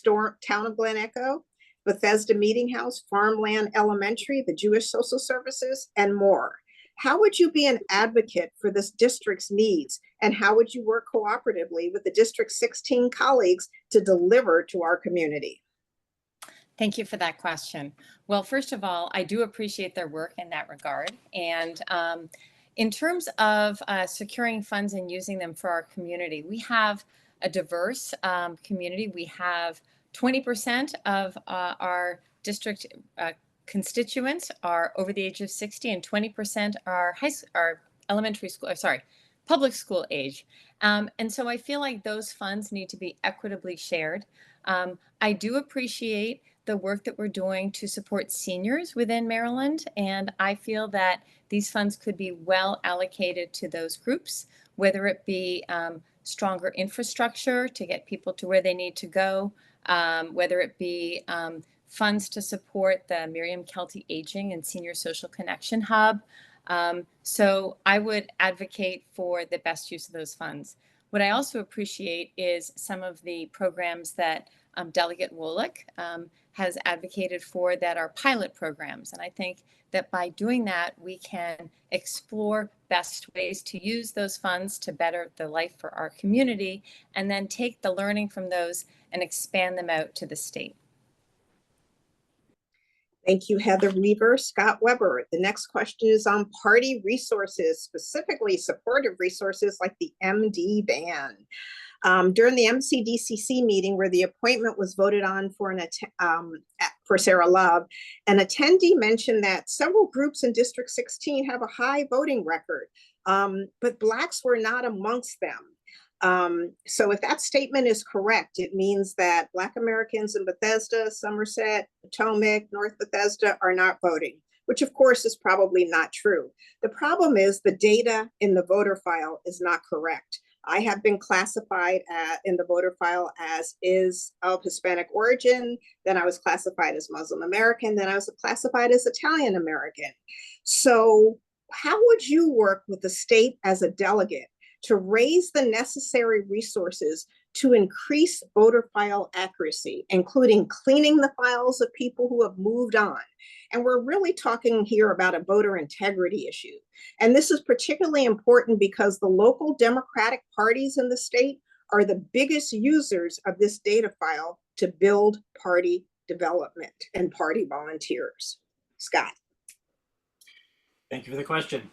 Town of Glen Echo, Bethesda Meeting House, Farmland Elementary, the Jewish Social Services, and more. How would you be an advocate for this district's needs? And how would you work cooperatively with the District 16 colleagues to deliver to our community?
Thank you for that question. Well, first of all, I do appreciate their work in that regard. And in terms of securing funds and using them for our community, we have a diverse community. We have 20% of our district constituents are over the age of 60, and 20% are elementary school, public school age. And so I feel like those funds need to be equitably shared. I do appreciate the work that we're doing to support seniors within Maryland, and I feel that these funds could be well allocated to those groups, whether it be stronger infrastructure to get people to where they need to go, whether it be funds to support the Miriam Kelty Aging and Senior Social Connection Hub. So I would advocate for the best use of those funds. What I also appreciate is some of the programs that Delegate Wolick has advocated for that are pilot programs. And I think that by doing that, we can explore best ways to use those funds to better the life for our community, and then take the learning from those and expand them out to the state.
Thank you, Heather Weaver. Scott Weber, the next question is on party resources, specifically supportive resources like the MD van. During the MCDCC meeting where the appointment was voted on for for Sarah Love, an attendee mentioned that several groups in District 16 have a high voting record, but Blacks were not amongst them. So if that statement is correct, it means that Black Americans in Bethesda, Somerset, Potomac, North Bethesda are not voting, which of course is probably not true. The problem is the data in the voter file is not correct. I have been classified in the voter file as is of Hispanic origin, then I was classified as Muslim American, then I was classified as Italian American. So how would you work with the state as a delegate to raise the necessary resources to increase voter file accuracy, including cleaning the files of people who have moved on? And we're really talking here about a voter integrity issue. And this is particularly important because the local Democratic parties in the state are the biggest users of this data file to build party development and party volunteers. Scott.
Thank you for the question.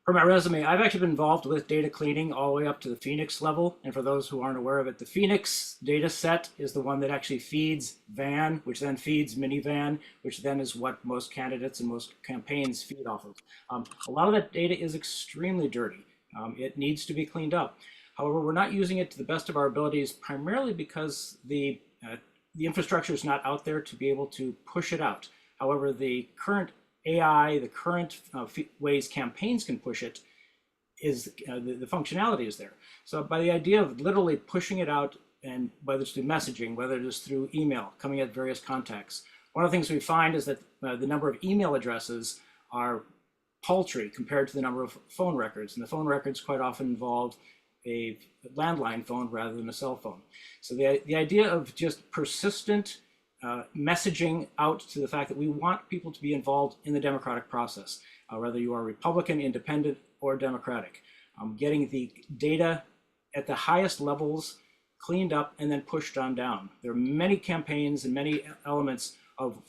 For my resume, I've actually been involved with data cleaning all the way up to the Phoenix level. And for those who aren't aware of it, the Phoenix data set is the one that actually feeds van, which then feeds minivan, which then is what most candidates and most campaigns feed off of. A lot of that data is extremely dirty. It needs to be cleaned up. However, we're not using it to the best of our abilities, primarily because the infrastructure is not out there to be able to push it out. However, the current AI, the current ways campaigns can push it, is the functionality is there. So by the idea of literally pushing it out, and whether it's through messaging, whether it is through email, coming at various contacts, one of the things we find is that the number of email addresses are paltry compared to the number of phone records. And the phone records quite often involve a landline phone rather than a cell phone. So the idea of just persistent messaging out to the fact that we want people to be involved in the democratic process, whether you are Republican, Independent, or Democratic. Getting the data at the highest levels cleaned up and then pushed on down. There are many campaigns and many elements of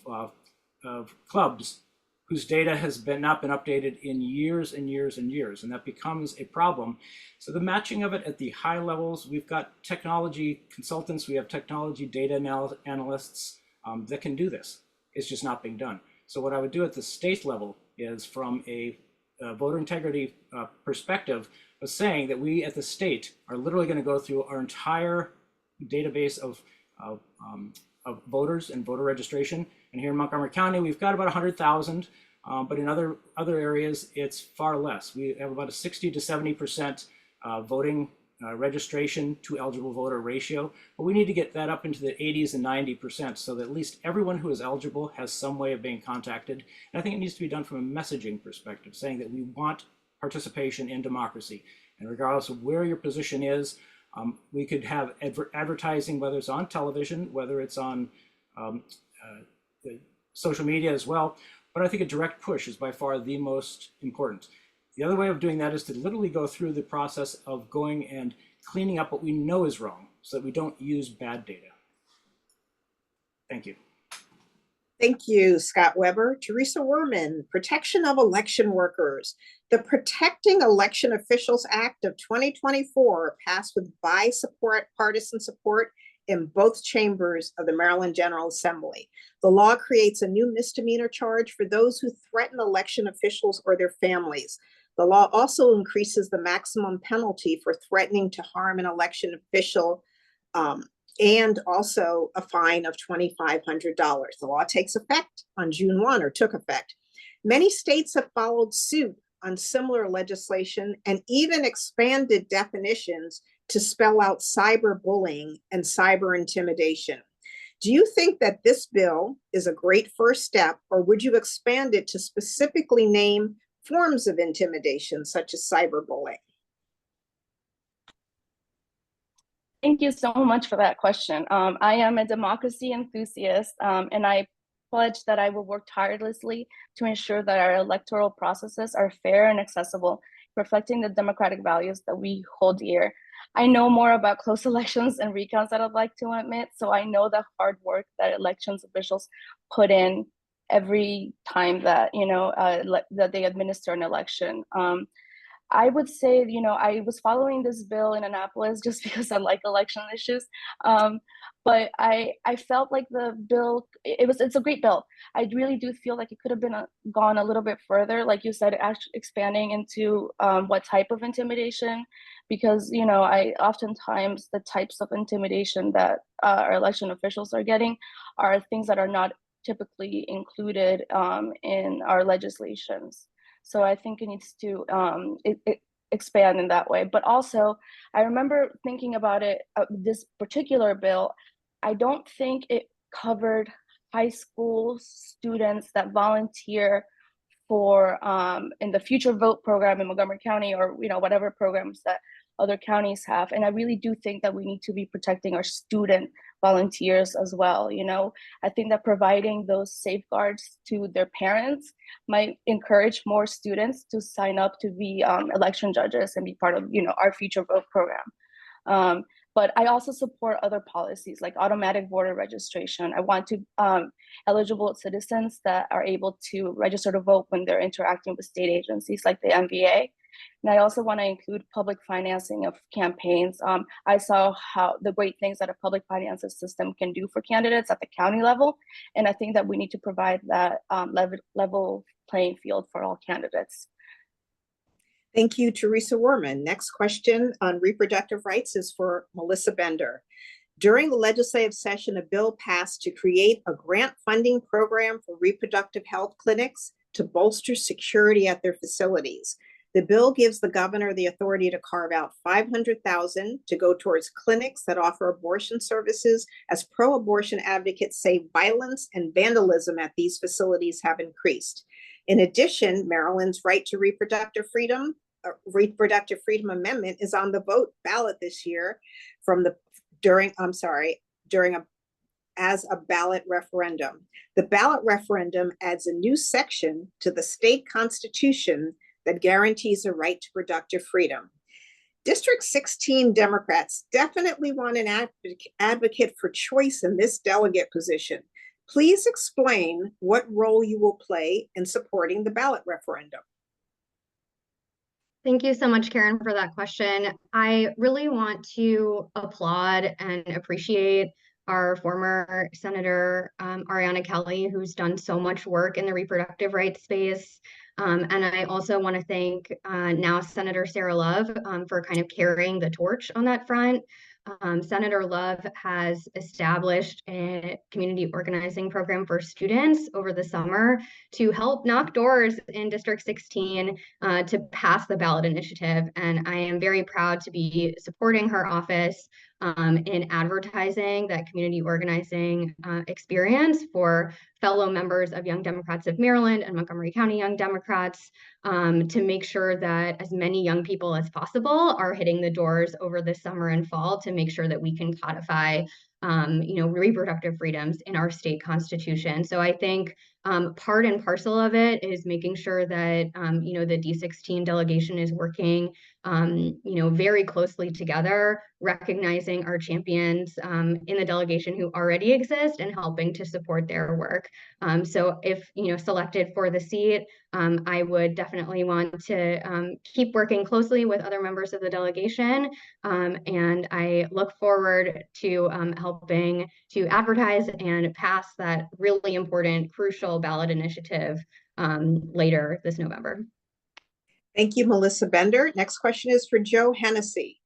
clubs whose data has not been updated in years and years and years, and that becomes a problem. So the matching of it at the high levels, we've got technology consultants, we have technology data analysts that can do this. It's just not being done. So what I would do at the state level is, from a voter integrity perspective, was saying that we at the state are literally going to go through our entire database of voters and voter registration. And here in Montgomery County, we've got about 100,000, but in other areas, it's far less. We have about a 60 to 70% voting registration to eligible voter ratio, but we need to get that up into the 80s and 90% so that at least everyone who is eligible has some way of being contacted. And I think it needs to be done from a messaging perspective, saying that we want participation in democracy. And regardless of where your position is, we could have advertising, whether it's on television, whether it's on social media as well. but I think a direct push is by far the most important. The other way of doing that is to literally go through the process of going and cleaning up what we know is wrong so that we don't use bad data. Thank you.
Thank you, Scott Weber. Teresa Woorman, protection of election workers. The Protecting Election Officials Act of 2024 passed with bipartisan support in both chambers of the Maryland General Assembly. The law creates a new misdemeanor charge for those who threaten election officials or their families. The law also increases the maximum penalty for threatening to harm an election official, and also a fine of $2,500. The law takes effect on June 1, or took effect. Many states have followed suit on similar legislation and even expanded definitions to spell out cyberbullying and cyber intimidation. Do you think that this bill is a great first step, or would you expand it to specifically name forms of intimidation such as cyberbullying?
Thank you so much for that question. I am a democracy enthusiast, and I pledge that I will work tirelessly to ensure that our electoral processes are fair and accessible, reflecting the democratic values that we hold dear. I know more about close elections and recounts than I'd like to admit, so I know the hard work that elections officials put in every time that that they administer an election. I would say, I was following this bill in Annapolis just because I like election issues. But I felt like the bill, it's a great bill. I really do feel like it could have been gone a little bit further, like you said, actually expanding into what type of intimidation, because, I oftentimes the types of intimidation that our election officials are getting are things that are not typically included in our legislations. So I think it needs to expand in that way. But also, I remember thinking about it, this particular bill, I don't think it covered high school students that volunteer for in the Future Vote program in Montgomery County, or whatever programs that other counties have. And I really do think that we need to be protecting our student volunteers as well. I think that providing those safeguards to their parents might encourage more students to sign up to be election judges and be part of our Future Vote program. But I also support other policies like automatic voter registration. I want to eligible citizens that are able to register to vote when they're interacting with state agencies like the MVA. And I also want to include public financing of campaigns. I saw how the great things that a public finances system can do for candidates at the county level. And I think that we need to provide that level playing field for all candidates.
Thank you, Teresa Woorman. Next question on reproductive rights is for Melissa Bender. During the legislative session, a bill passed to create a grant funding program for reproductive health clinics to bolster security at their facilities. The bill gives the governor the authority to carve out $500,000 to go towards clinics that offer abortion services, as pro-abortion advocates say violence and vandalism at these facilities have increased. In addition, Maryland's right to reproductive freedom amendment is on the vote ballot this year as a ballot referendum. The ballot referendum adds a new section to the state constitution that guarantees a right to reproductive freedom. District 16 Democrats definitely want an advocate for choice in this delegate position. Please explain what role you will play in supporting the ballot referendum.
Thank you so much, Karen, for that question. I really want to applaud and appreciate our former Senator Ariana Kelly, who's done so much work in the reproductive rights space. And I also want to thank now Senator Sarah Love for kind of carrying the torch on that front. Senator Love has established a community organizing program for students over the summer to help knock doors in District 16 to pass the ballot initiative. And I am very proud to be supporting her office in advertising that community organizing experience for fellow members of Young Democrats of Maryland and Montgomery County Young Democrats to make sure that as many young people as possible are hitting the doors over the summer and fall to make sure that we can codify reproductive freedoms in our state constitution. So I think part and parcel of it is making sure that, the D16 delegation is working, very closely together, recognizing our champions in the delegation who already exist and helping to support their work. So if, selected for the seat, I would definitely want to keep working closely with other members of the delegation. And I look forward to helping to advertise and pass that really important, crucial ballot initiative later this November.
Thank you, Melissa Bender. Next question is for Joe Hennessey.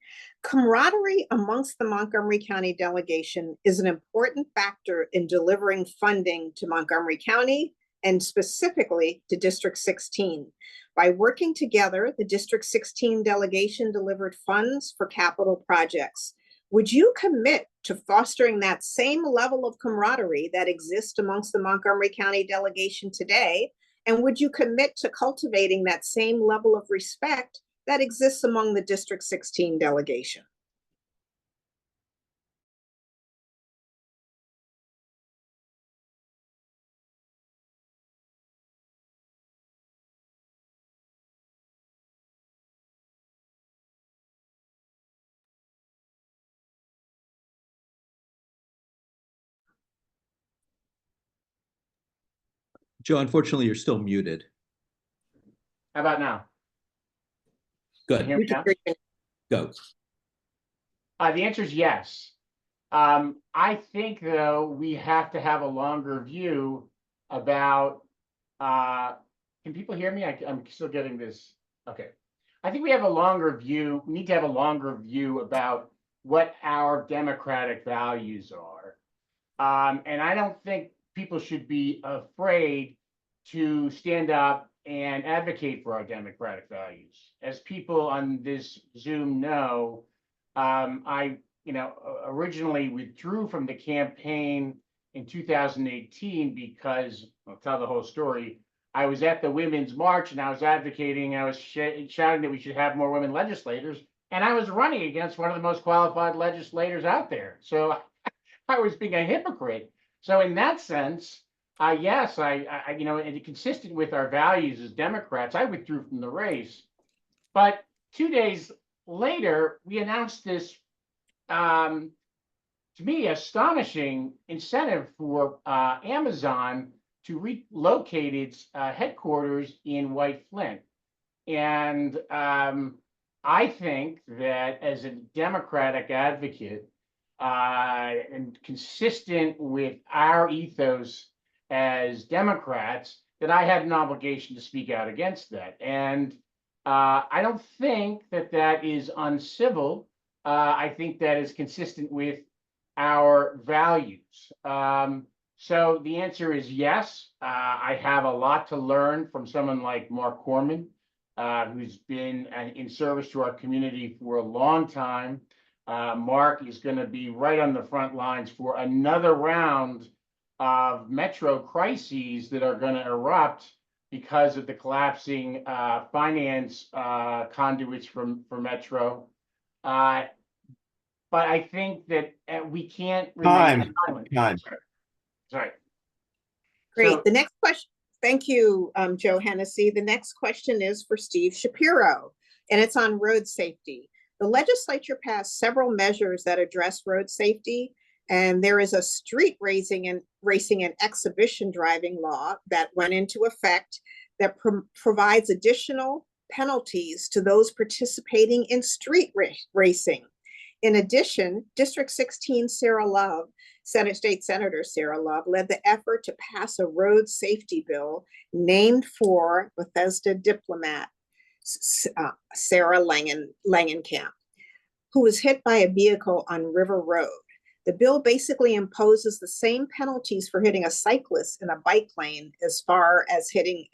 Camaraderie amongst the Montgomery County delegation is an important factor in delivering funding to Montgomery County and specifically to District 16. By working together, the District 16 delegation delivered funds for capital projects. Would you commit to fostering that same level of camaraderie that exists amongst the Montgomery County delegation today? And would you commit to cultivating that same level of respect that exists among the District 16 delegation?
Joe, unfortunately, you're still muted.
How about now?
Good.
Hear me now?
Go.
The answer is yes. I think, though, we have to have a longer view about, can people hear me? I'm still getting this. Okay. I think we have a longer view. We need to have a longer view about what our democratic values are. And I don't think people should be afraid to stand up and advocate for our democratic values. As people on this Zoom know, I originally withdrew from the campaign in 2018 because, I'll tell the whole story, I was at the Women's March and I was advocating, I was shouting that we should have more women legislators, and I was running against one of the most qualified legislators out there. So I was being a hypocrite. So in that sense, yes, and consistent with our values as Democrats, I withdrew from the race. But 2 days later, we announced this, to me, astonishing incentive for Amazon to relocate its headquarters in White Flint. And I think that as a Democratic advocate, and consistent with our ethos as Democrats, that I had an obligation to speak out against that. And I don't think that that is uncivil. I think that is consistent with our values. So the answer is yes. I have a lot to learn from someone like Mark Corman, who's been in service to our community for a long time. Mark is going to be right on the front lines for another round of metro crises that are going to erupt because of the collapsing finance conduits for metro. But I think that we can't remain silent. Sorry.
Great.
So,
the next question. Thank you, Joe Hennessey. The next question is for Steve Shapiro, and it's on road safety. The legislature passed several measures that address road safety, and there is a street racing and exhibition driving law that went into effect that provides additional penalties to those participating in street racing. In addition, District 16 State Senator Sarah Love led the effort to pass a road safety bill named for Bethesda diplomat Sarah Langenkamp, who was hit by a vehicle on River Road. The bill basically imposes the same penalties for hitting a cyclist in a bike lane as far as hitting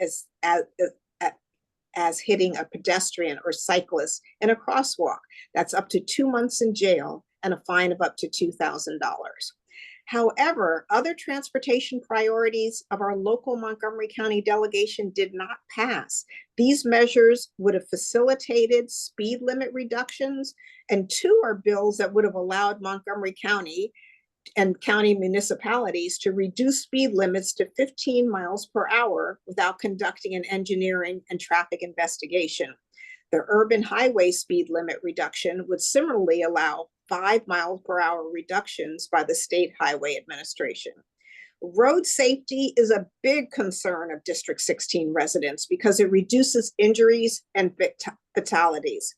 hitting a pedestrian or cyclist in a crosswalk. That's up to 2 months in jail and a fine of up to $2,000. However, other transportation priorities of our local Montgomery County delegation did not pass. These measures would have facilitated speed limit reductions, and 2 are bills that would have allowed Montgomery County and county municipalities to reduce speed limits to 15 miles per hour without conducting an engineering and traffic investigation. The urban highway speed limit reduction would similarly allow 5 miles per hour reductions by the State Highway Administration. Road safety is a big concern of District 16 residents because it reduces injuries and fatalities.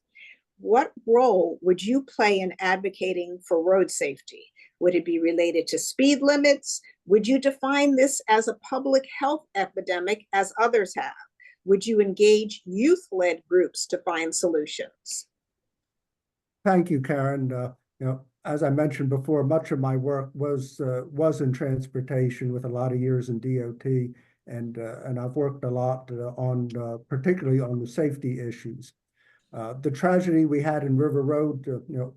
What role would you play in advocating for road safety? Would it be related to speed limits? Would you define this as a public health epidemic as others have? Would you engage youth-led groups to find solutions?
Thank you, Karen. As I mentioned before, much of my work was in transportation with a lot of years in DOT, and I've worked a lot on particularly on the safety issues. The tragedy we had in River Road,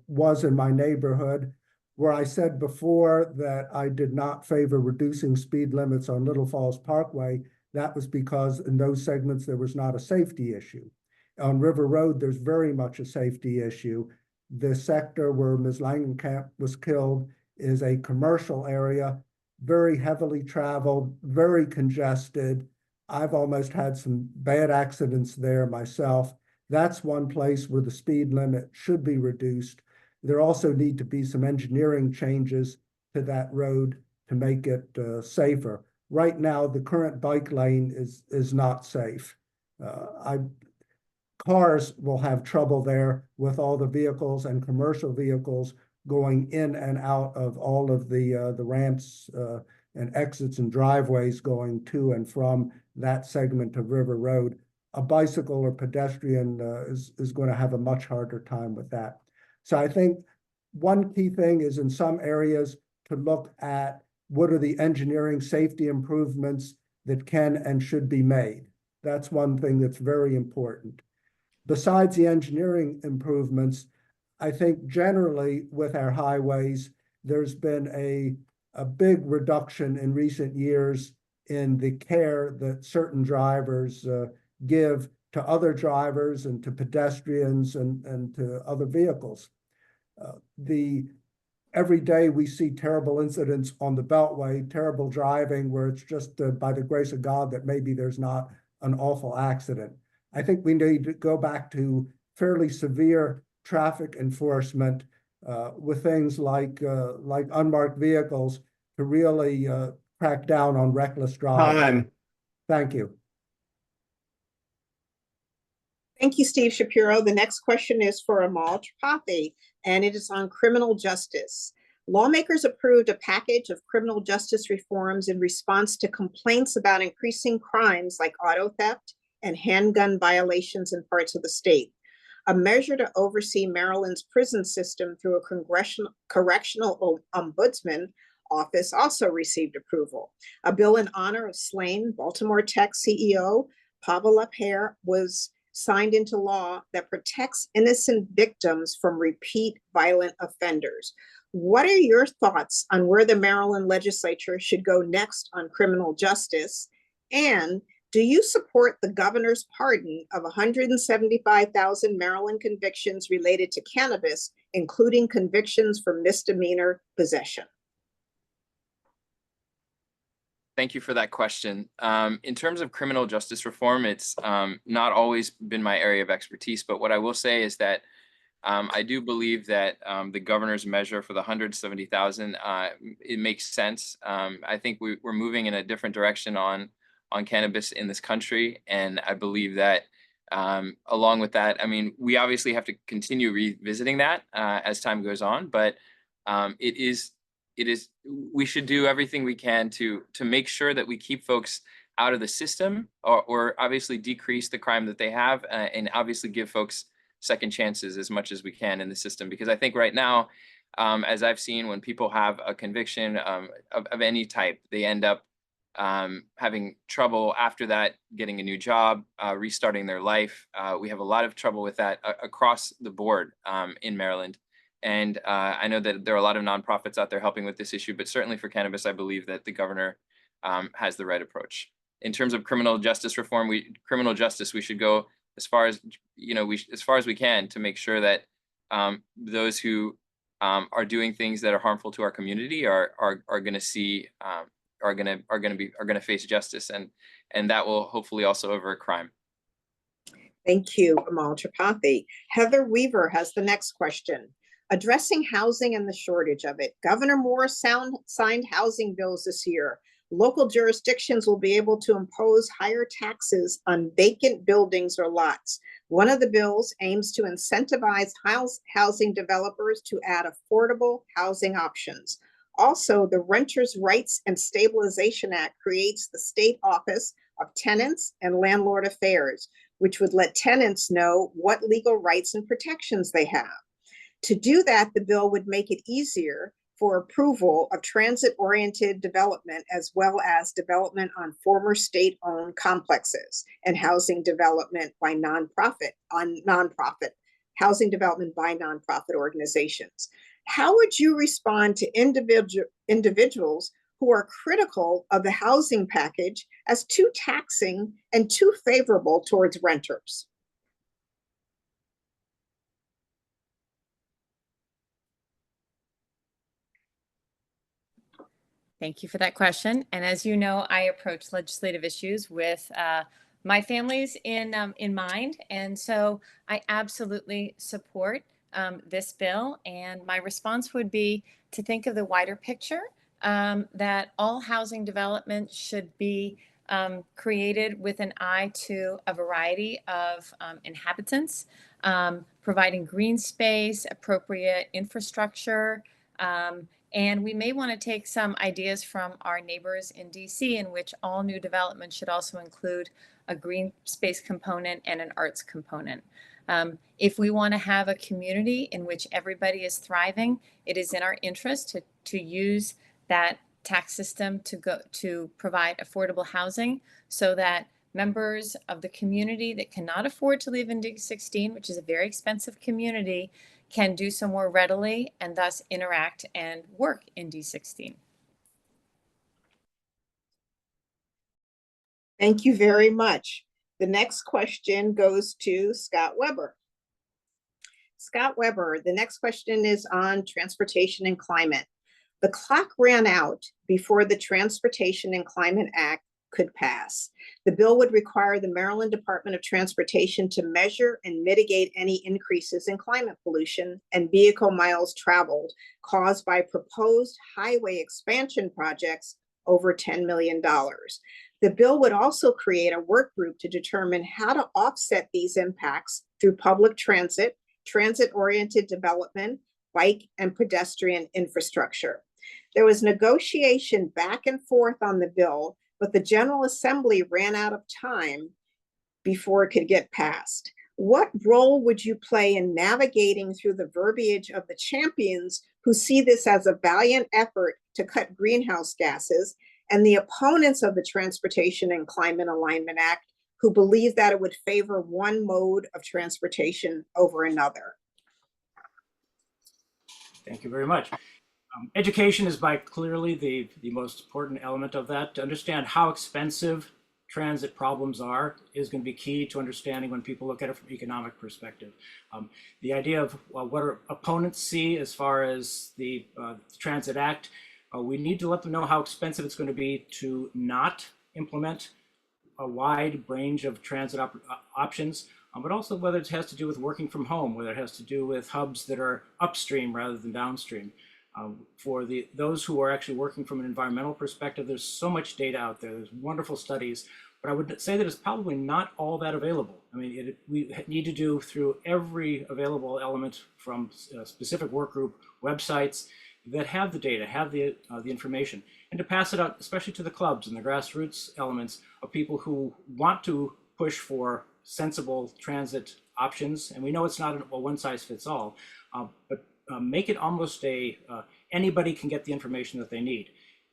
was in my neighborhood, where I said before that I did not favor reducing speed limits on Little Falls Parkway. That was because in those segments there was not a safety issue. On River Road, there's very much a safety issue. The sector where Ms. Langenkamp was killed is a commercial area, very heavily traveled, very congested. I've almost had some bad accidents there myself. That's one place where the speed limit should be reduced. There also need to be some engineering changes to that road to make it safer. Right now, the current bike lane is not safe. Cars will have trouble there with all the vehicles and commercial vehicles going in and out of all of the ramps and exits and driveways going to and from that segment of River Road. A bicycle or pedestrian is going to have a much harder time with that. So I think one key thing is in some areas to look at what are the engineering safety improvements that can and should be made. That's one thing that's very important. Besides the engineering improvements, I think generally with our highways, there's been a big reduction in recent years in the care that certain drivers give to other drivers and to pedestrians and to other vehicles. Every day we see terrible incidents on the Beltway, terrible driving where it's just by the grace of God that maybe there's not an awful accident. I think we need to go back to fairly severe traffic enforcement with things like unmarked vehicles to really crack down on reckless driving. Thank you.
Thank you, Steve Shapiro. The next question is for Amol Tripathi, and it is on criminal justice. Lawmakers approved a package of criminal justice reforms in response to complaints about increasing crimes like auto theft and handgun violations in parts of the state. A measure to oversee Maryland's prison system through a correctional ombudsman office also received approval. A bill in honor of slain Baltimore Tech CEO Pavel Lapierre was signed into law that protects innocent victims from repeat violent offenders. What are your thoughts on where the Maryland legislature should go next on criminal justice? And do you support the governor's pardon of 175,000 Maryland convictions related to cannabis, including convictions for misdemeanor possession?
Thank you for that question. In terms of criminal justice reform, it's not always been my area of expertise, but what I will say is that I do believe that the governor's measure for the 170,000, it makes sense. I think we're moving in a different direction on cannabis in this country, and I believe that along with that, I mean, we obviously have to continue revisiting that as time goes on, but we should do everything we can to make sure that we keep folks out of the system or obviously decrease the crime that they have and obviously give folks second chances as much as we can in the system. Because I think right now, as I've seen, when people have a conviction of any type, they end up having trouble after that, getting a new job, restarting their life. We have a lot of trouble with that across the board in Maryland. And I know that there are a lot of nonprofits out there helping with this issue, but certainly for cannabis, I believe that the governor has the right approach. In terms of criminal justice reform, we should go as far as, as far as we can to make sure that those who are doing things that are harmful to our community are going to see are going to face justice, and that will hopefully also avert crime.
Thank you, Amol Tripathi. Heather Weaver has the next question. Addressing housing and the shortage of it. Governor Moore signed housing bills this year. Local jurisdictions will be able to impose higher taxes on vacant buildings or lots. One of the bills aims to incentivize housing developers to add affordable housing options. Also, the Renters' Rights and Stabilization Act creates the State Office of Tenants and Landlord Affairs, which would let tenants know what legal rights and protections they have. To do that, the bill would make it easier for approval of transit-oriented development, as well as development on former state-owned complexes and housing development by housing development by nonprofit organizations. How would you respond to individuals who are critical of the housing package as too taxing and too favorable towards renters?
Thank you for that question. And as you know, I approach legislative issues with my families in mind. And so I absolutely support this bill. And my response would be to think of the wider picture, that all housing development should be created with an eye to a variety of inhabitants, providing green space, appropriate infrastructure, and we may want to take some ideas from our neighbors in DC, in which all new development should also include a green space component and an arts component. If we want to have a community in which everybody is thriving, it is in our interest to use that tax system to provide affordable housing, so that members of the community that cannot afford to live in D16, which is a very expensive community, can do so more readily and thus interact and work in D16.
Thank you very much. The next question goes to Scott Weber. Scott Weber, the next question is on transportation and climate. The clock ran out before the Transportation and Climate Act could pass. The bill would require the Maryland Department of Transportation to measure and mitigate any increases in climate pollution and vehicle miles traveled caused by proposed highway expansion projects over $10 million. The bill would also create a work group to determine how to offset these impacts through public transit, transit-oriented development, bike and pedestrian infrastructure. There was negotiation back and forth on the bill, but the General Assembly ran out of time before it could get passed. What role would you play in navigating through the verbiage of the champions who see this as a valiant effort to cut greenhouse gases, and the opponents of the Transportation and Climate Alignment Act who believe that it would favor one mode of transportation over another?
Thank you very much. Education is by clearly the most important element of that. To understand how expensive transit problems are is going to be key to understanding when people look at it from an economic perspective. The idea of what our opponents see as far as the Transit Act, we need to let them know how expensive it's going to be to not implement a wide range of transit options, but also whether it has to do with working from home, whether it has to do with hubs that are upstream rather than downstream. For those who are actually working from an environmental perspective, there's so much data out there. There's wonderful studies, but I would say that it's probably not all that available. I mean, we need to do through every available element from specific work group websites that have the data, have the information, and to pass it out, especially to the clubs and the grassroots elements of people who want to push for sensible transit options. And we know it's not a one size fits all, but make it almost anybody can get the information that they need.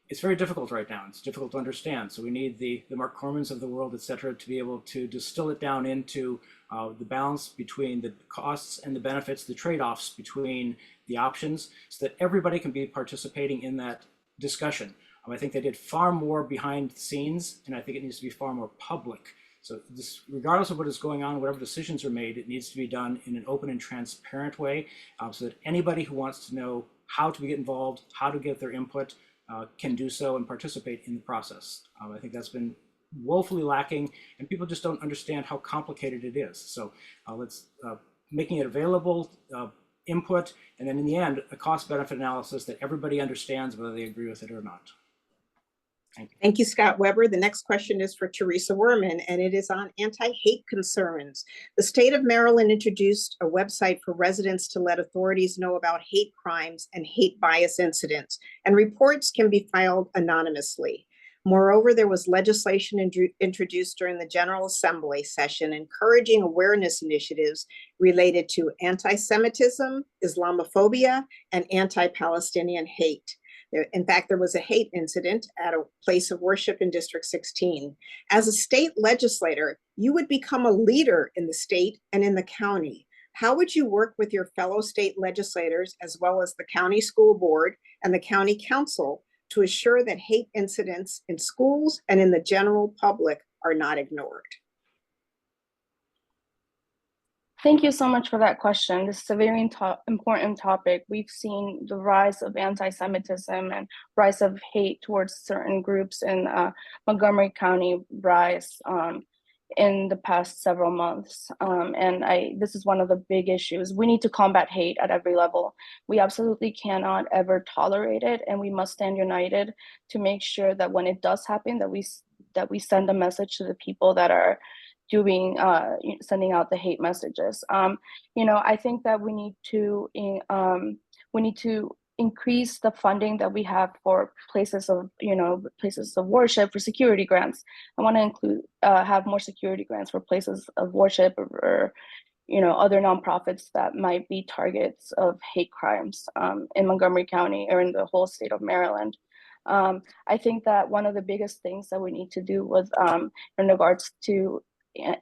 It's very difficult right now. It's difficult to understand. So we need the Mark Cormans of the world, et cetera, to be able to distill it down into the balance between the costs and the benefits, the trade-offs between the options, so that everybody can be participating in that discussion. I think they did far more behind the scenes, and I think it needs to be far more public, So this, regardless of what is going on, whatever decisions are made, it needs to be done in an open and transparent way, so that anybody who wants to know how to get involved, how to get their input, can do so and participate in the process. I think that's been woefully lacking, and people just don't understand how complicated it is. So let's making it available, input, and then in the end, a cost-benefit analysis that everybody understands whether they agree with it or not. Thank you.
Thank you, Scott Weber. The next question is for Teresa Woorman, and it is on anti-hate concerns. The state of Maryland introduced a website for residents to let authorities know about hate crimes and hate bias incidents, and reports can be filed anonymously. Moreover, there was legislation introduced during the General Assembly session encouraging awareness initiatives related to anti-Semitism, Islamophobia, and anti-Palestinian hate. In fact, there was a hate incident at a place of worship in District 16. As a state legislator, you would become a leader in the state and in the county. How would you work with your fellow state legislators, as well as the county school board and the county council, to assure that hate incidents in schools and in the general public are not ignored?
Thank you so much for that question. This is a very important topic. We've seen the rise of anti-Semitism and rise of hate towards certain groups in Montgomery County rise in the past several months. This is one of the big issues. We need to combat hate at every level. We absolutely cannot ever tolerate it, and we must stand united to make sure that when it does happen, that we send a message to the people that are sending out the hate messages. I think that we need to increase the funding that we have for places of worship, for security grants. I want to have more security grants for places of worship or other nonprofits that might be targets of hate crimes in Montgomery County or in the whole state of Maryland. I think that one of the biggest things that we need to do with in regards to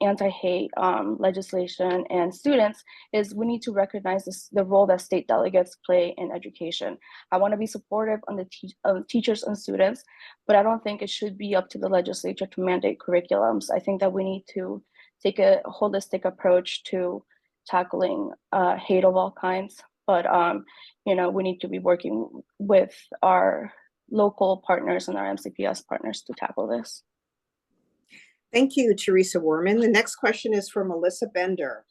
anti-hate legislation and students is we need to recognize the role that state delegates play in education. I want to be supportive on the teachers and students, but I don't think it should be up to the legislature to mandate curriculums. I think that we need to take a holistic approach to tackling hate of all kinds, but we need to be working with our local partners and our MCPS partners to tackle this.
Thank you, Teresa Woorman. The next question is for Melissa Bender.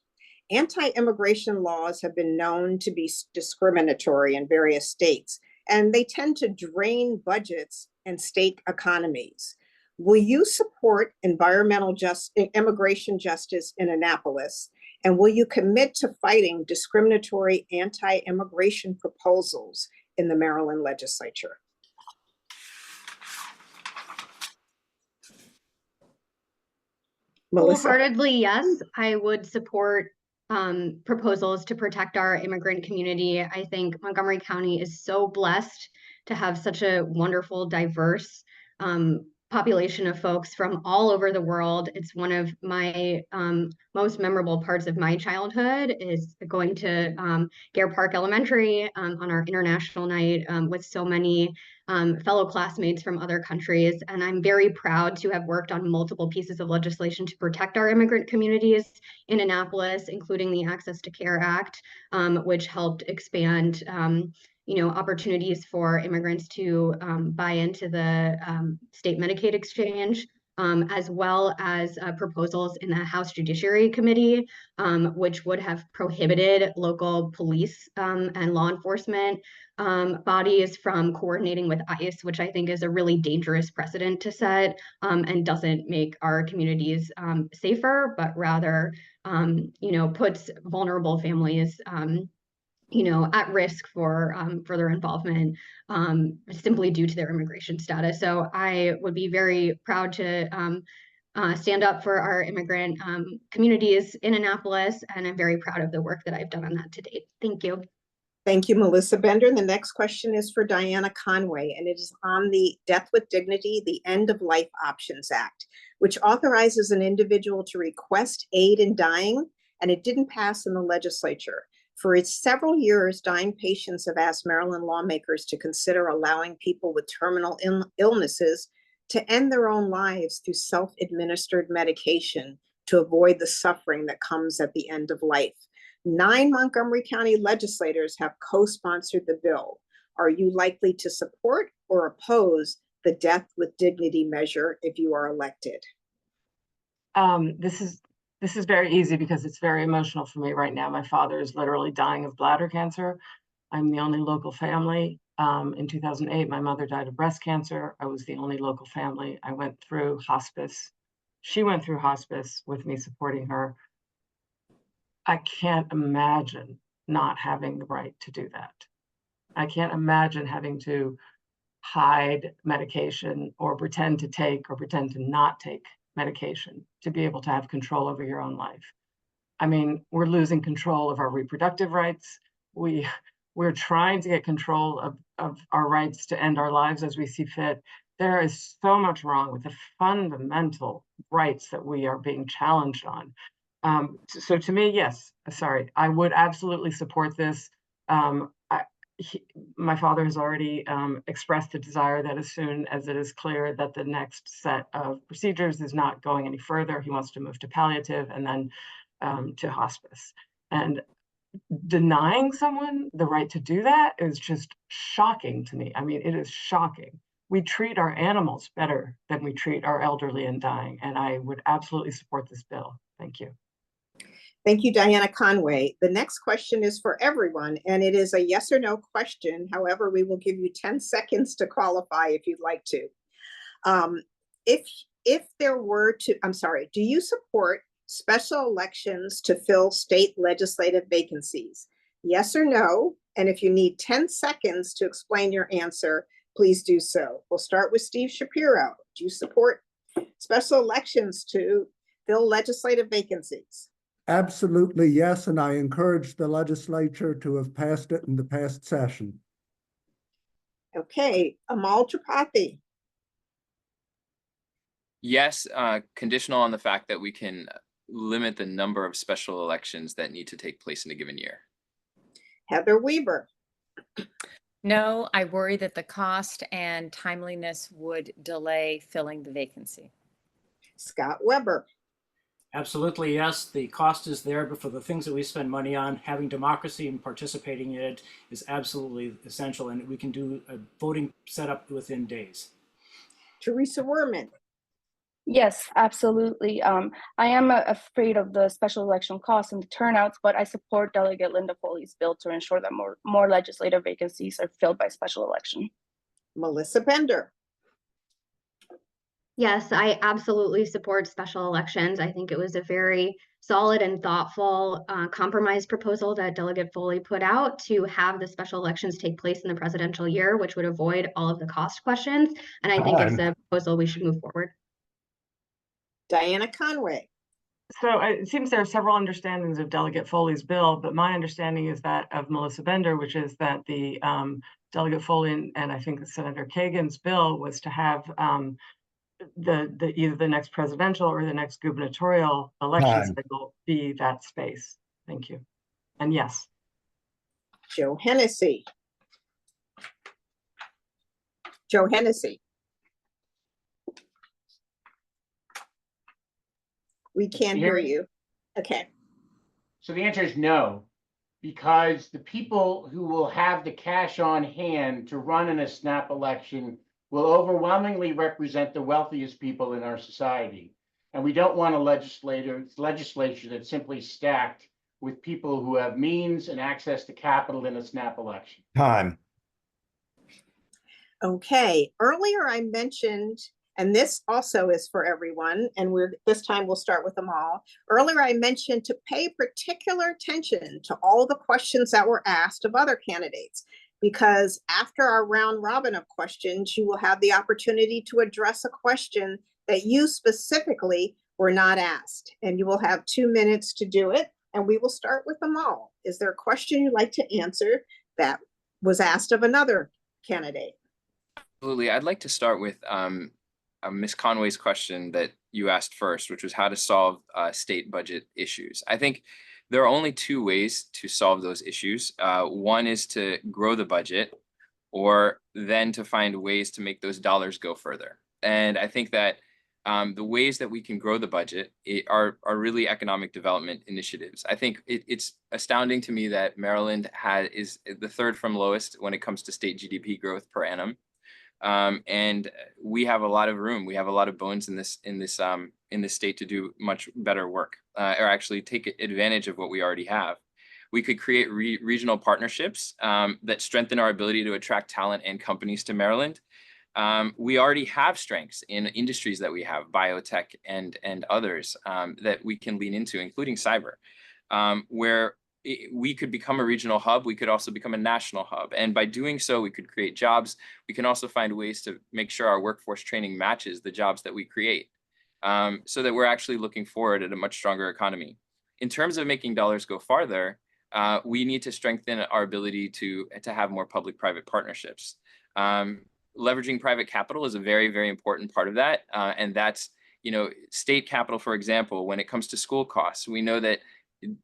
Anti-immigration laws have been known to be discriminatory in various states, and they tend to drain budgets and state economies. Will you support immigration justice in Annapolis? And will you commit to fighting discriminatory anti-immigration proposals in the Maryland legislature? Melissa?
Wholeheartedly, yes. I would support proposals to protect our immigrant community. I think Montgomery County is so blessed to have such a wonderful, diverse population of folks from all over the world. It's one of my most memorable parts of my childhood is going to Gare Park Elementary on our international night with so many fellow classmates from other countries. And I'm very proud to have worked on multiple pieces of legislation to protect our immigrant communities in Annapolis, including the Access to Care Act, which helped expand opportunities for immigrants to buy into the state Medicaid exchange, as well as proposals in the House Judiciary Committee, which would have prohibited local police and law enforcement bodies from coordinating with ICE, which I think is a really dangerous precedent to set and doesn't make our communities safer, but rather, puts vulnerable families at risk for further involvement simply due to their immigration status. So I would be very proud to stand up for our immigrant communities in Annapolis, and I'm very proud of the work that I've done on that to date. Thank you.
Thank you, Melissa Bender. The next question is for Diana Conway, and it is on the Death with Dignity, the End of Life Options Act, which authorizes an individual to request aid in dying, and it didn't pass in the legislature. For several years, dying patients have asked Maryland lawmakers to consider allowing people with terminal illnesses to end their own lives through self-administered medication to avoid the suffering that comes at the end of life. 9 Montgomery County legislators have co-sponsored the bill. Are you likely to support or oppose the death with dignity measure if you are elected?
This is very easy because it's very emotional for me right now. My father is literally dying of bladder cancer. I'm the only local family. In 2008, my mother died of breast cancer. I was the only local family. I went through hospice. She went through hospice with me supporting her. I can't imagine not having the right to do that. I can't imagine having to hide medication or pretend to take or pretend to not take medication to be able to have control over your own life. I mean, we're losing control of our reproductive rights. We're trying to get control of our rights to end our lives as we see fit. There is so much wrong with the fundamental rights that we are being challenged on. So to me, yes, sorry, I would absolutely support this. My father has already expressed a desire that as soon as it is clear that the next set of procedures is not going any further, he wants to move to palliative and then to hospice. And denying someone the right to do that is just shocking to me. I mean, it is shocking. We treat our animals better than we treat our elderly and dying, and I would absolutely support this bill. Thank you.
Thank you, Diana Conway. The next question is for everyone, and it is a yes or no question. However, we will give you 10 seconds to qualify if you'd like to. If there were to, I'm sorry, do you support special elections to fill state legislative vacancies? Yes or no? And if you need 10 seconds to explain your answer, please do so. We'll start with Steve Shapiro. Do you support special elections to fill legislative vacancies?
Absolutely, yes, and I encourage the legislature to have passed it in the past session.
Okay, Amol Tripathi.
Yes, conditional on the fact that we can limit the number of special elections that need to take place in a given year.
Heather Weaver.
No, I worry that the cost and timeliness would delay filling the vacancy.
Scott Weber.
Absolutely, yes. The cost is there, but for the things that we spend money on, having democracy and participating in it is absolutely essential, and we can do a voting setup within days.
Teresa Woorman.
Yes, absolutely. I am afraid of the special election costs and the turnouts, but I support Delegate Linda Foley's bill to ensure that more legislative vacancies are filled by special election.
Melissa Bender.
Yes, I absolutely support special elections. I think it was a very solid and thoughtful compromise proposal that Delegate Foley put out to have the special elections take place in the presidential year, which would avoid all of the cost questions. And I think it's a proposal we should move forward.
Diana Conway.
So it seems there are several understandings of Delegate Foley's bill, but my understanding is that of Melissa Bender, which is that the Delegate Foley and I think Senator Kagan's bill was to have either the next presidential or the next gubernatorial election cycle be that space. Thank you. And yes.
Joe Hennessey. Joe Hennessey. We can't hear you. Okay.
So the answer is no, because the people who will have the cash on hand to run in a snap election will overwhelmingly represent the wealthiest people in our society. And we don't want a legislature that's simply stacked with people who have means and access to capital in a snap election.
Time.
Okay, earlier I mentioned, and this also is for everyone, and this time we'll start with them all. Earlier I mentioned to pay particular attention to all the questions that were asked of other candidates, because after our round robin of questions, you will have the opportunity to address a question that you specifically were not asked, and you will have 2 minutes to do it, and we will start with them all. Is there a question you'd like to answer that was asked of another candidate?
Absolutely. I'd like to start with Ms. Conway's question that you asked first, which was how to solve state budget issues. I think there are only 2 ways to solve those issues. One is to grow the budget, or then to find ways to make those dollars go further. And I think that the ways that we can grow the budget are really economic development initiatives. I think it's astounding to me that Maryland is the third from lowest when it comes to state GDP growth per annum. And we have a lot of room. We have a lot of bones in this state to do much better work, or actually take advantage of what we already have. We could create regional partnerships that strengthen our ability to attract talent and companies to Maryland. We already have strengths in industries that we have, biotech and others that we can lean into, including cyber, where we could become a regional hub. We could also become a national hub. And by doing so, we could create jobs. We can also find ways to make sure our workforce training matches the jobs that we create, so that we're actually looking forward at a much stronger economy. In terms of making dollars go farther, we need to strengthen our ability to have more public-private partnerships. Leveraging private capital is a very, very important part of that. And that's, state capital, for example, when it comes to school costs, we know that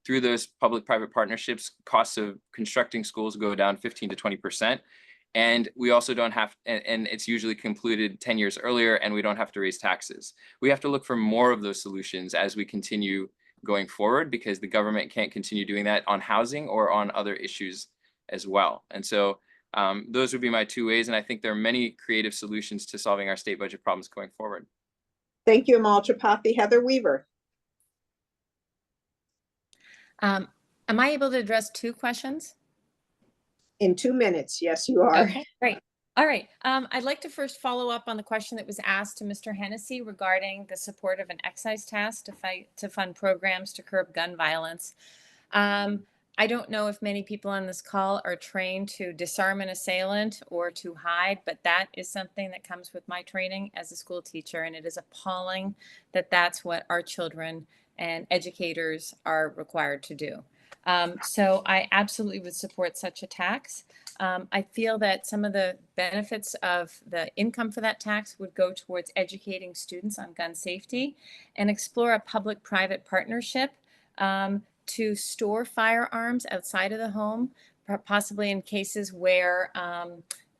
through those public-private partnerships, costs of constructing schools go down 15 to 20%. And we also don't have, and it's usually concluded 10 years earlier, and we don't have to raise taxes. We have to look for more of those solutions as we continue going forward, because the government can't continue doing that on housing or on other issues as well. And so those would be my two ways. And I think there are many creative solutions to solving our state budget problems going forward.
Thank you, Amol. Tripathi. Heather Weaver.
Am I able to address two questions?
In 2 minutes, yes, you are.
Okay, great. All right. I'd like to first follow up on the question that was asked to Mr. Hennessey regarding the support of an excise tax to fund programs to curb gun violence. I don't know if many people on this call are trained to disarm an assailant or to hide, but that is something that comes with my training as a school teacher, and it is appalling that that's what our children and educators are required to do. So I absolutely would support such a tax. I feel that some of the benefits of the income for that tax would go towards educating students on gun safety and explore a public-private partnership to store firearms outside of the home, possibly in cases where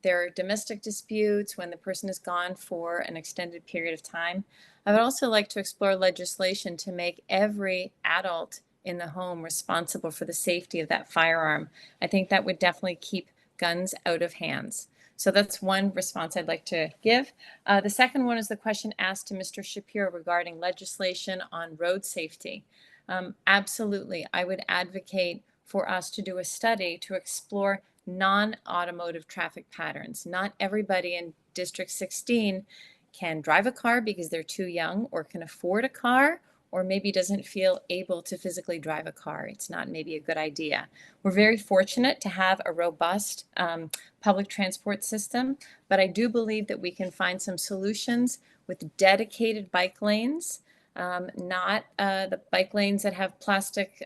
there are domestic disputes, when the person is gone for an extended period of time. I would also like to explore legislation to make every adult in the home responsible for the safety of that firearm. I think that would definitely keep guns out of hands. So that's one response I'd like to give. The second one is the question asked to Mr. Shapiro regarding legislation on road safety. Absolutely, I would advocate for us to do a study to explore non-automotive traffic patterns. Not everybody in District 16 can drive a car because they're too young or can afford a car, or maybe doesn't feel able to physically drive a car. It's not maybe a good idea. We're very fortunate to have a robust public transport system, but I do believe that we can find some solutions with dedicated bike lanes, not the bike lanes that have plastic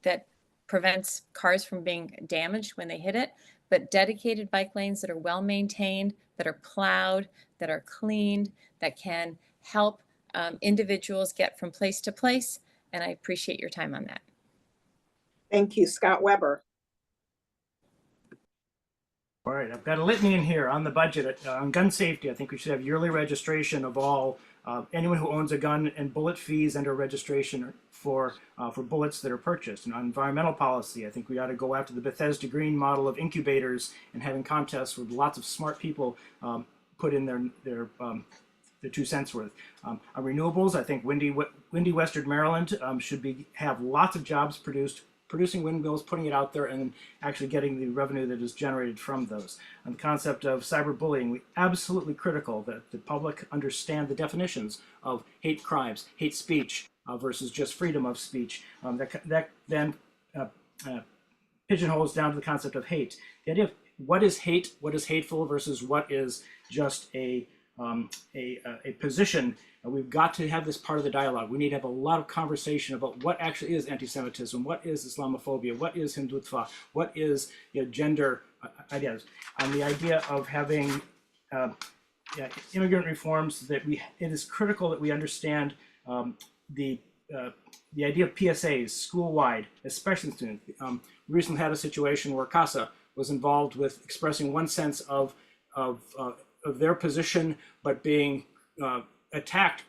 that prevents cars from being damaged when they hit it, but dedicated bike lanes that are well maintained, that are plowed, that are cleaned, that can help individuals get from place to place. And I appreciate your time on that.
Thank you, Scott Weber.
All right, I've got a litany in here on the budget. On gun safety, I think we should have yearly registration of all anyone who owns a gun, and bullet fees under registration for bullets that are purchased. And on environmental policy, I think we ought to go after the Bethesda Green model of incubators and having contests with lots of smart people put in their 2 cents worth. On renewables, I think windy Western Maryland should have lots of jobs producing windmills, putting it out there, and actually getting the revenue that is generated from those. On the concept of cyberbullying, we absolutely critical that the public understand the definitions of hate crimes, hate speech versus just freedom of speech. That then pigeonholes down to the concept of hate. The idea of what is hate, what is hateful versus what is just a position. We've got to have this part of the dialogue. We need to have a lot of conversation about what actually is anti-Semitism, what is Islamophobia, what is Hindutva, what is gender ideas. On the idea of having immigrant reforms, that it is critical that we understand the idea of PSAs school-wide, especially students. We recently had a situation where CASA was involved with expressing one sense of of their position, but being attacked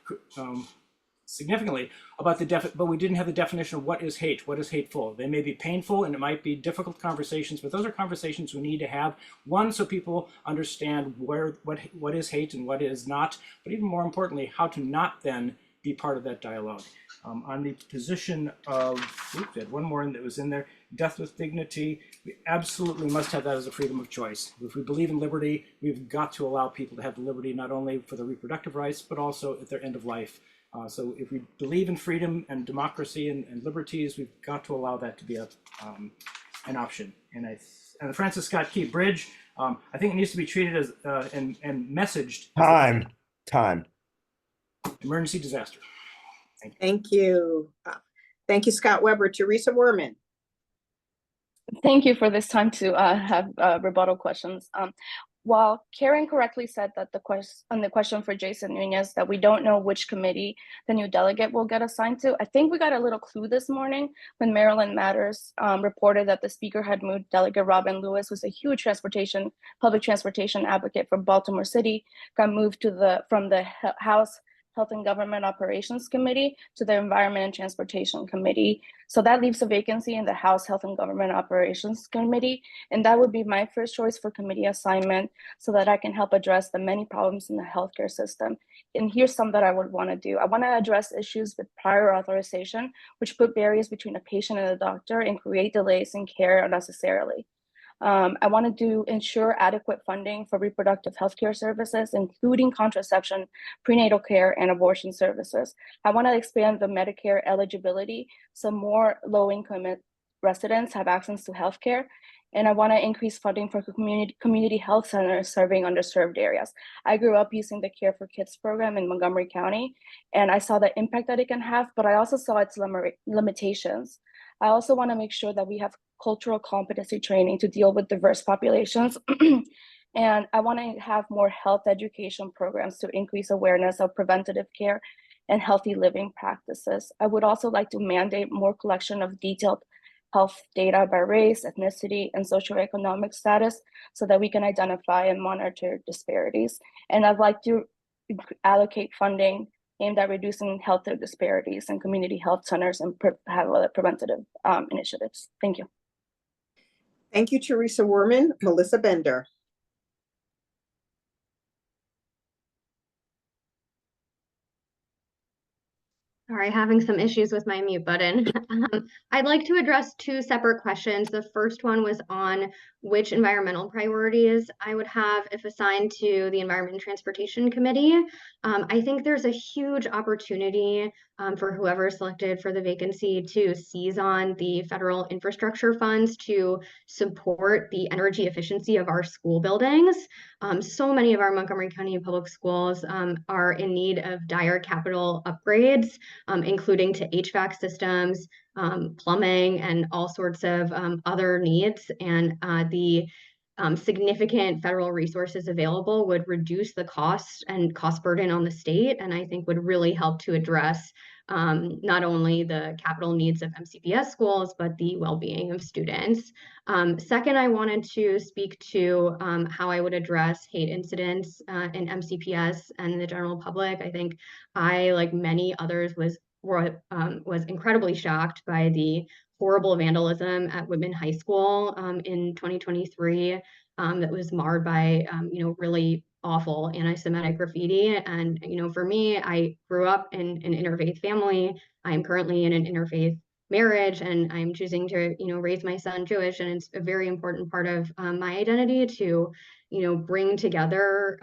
significantly about but we didn't have the definition of what is hate, what is hateful. They may be painful and it might be difficult conversations, but those are conversations we need to have. One, so people understand what is hate and what is not, but even more importantly, how to not then be part of that dialogue. On the position of, we had one more that was in there, death with dignity, we absolutely must have that as a freedom of choice. If we believe in liberty, we've got to allow people to have the liberty not only for the reproductive rights, but also at their end of life. So if we believe in freedom and democracy and liberties, we've got to allow that to be an option. And the Francis Scott Key Bridge, I think it needs to be treated as and messaged.
Time.
Emergency disaster.
Thank you. Thank you, Scott Weber. Teresa Woorman.
Thank you for this time to have rebuttal questions. While Karen correctly said that the question for Jason Nuñez that we don't know which committee the new delegate will get assigned to, I think we got a little clue this morning when Maryland Matters reported that the speaker had moved Delegate Robin Lewis, who's a huge public transportation advocate from Baltimore City, got moved from the House Health and Government Operations Committee to the Environment and Transportation Committee. So that leaves a vacancy in the House Health and Government Operations Committee. And that would be my first choice for committee assignment so that I can help address the many problems in the healthcare system. And here's some that I would want to do. I want to address issues with prior authorization, which put barriers between a patient and a doctor and create delays in care unnecessarily. I want to ensure adequate funding for reproductive healthcare services, including contraception, prenatal care, and abortion services. I want to expand the Medicare eligibility so more low-income residents have access to healthcare. And I want to increase funding for community health centers serving underserved areas. I grew up using the Care for Kids program in Montgomery County, and I saw the impact that it can have, but I also saw its limitations. I also want to make sure that we have cultural competency training to deal with diverse populations. And I want to have more health education programs to increase awareness of preventative care and healthy living practices. I would also like to mandate more collection of detailed health data by race, ethnicity, and socioeconomic status so that we can identify and monitor disparities. And I'd like to allocate funding aimed at reducing health disparities in community health centers and have other preventative initiatives. Thank you.
Thank you, Teresa Woorman. Melissa Bender.
All right, having some issues with my mute button. I'd like to address two separate questions. The first one was on which environmental priorities I would have if assigned to the Environment and Transportation Committee. I think there's a huge opportunity for whoever is selected for the vacancy to seize on the federal infrastructure funds to support the energy efficiency of our school buildings. So many of our Montgomery County public schools are in need of dire capital upgrades, including to HVAC systems, plumbing, and all sorts of other needs. And the significant federal resources available would reduce the cost and cost burden on the state, and I think would really help to address not only the capital needs of MCPS schools, but the well-being of students. Second, I wanted to speak to how I would address hate incidents in MCPS and the general public. I think I, like many others, was incredibly shocked by the horrible vandalism at Woodman High School in 2023 that was marred by really awful anti-Semitic graffiti. And for me, I grew up in an interfaith family. I'm currently in an interfaith marriage, and I'm choosing to raise my son Jewish, and it's a very important part of my identity to bring together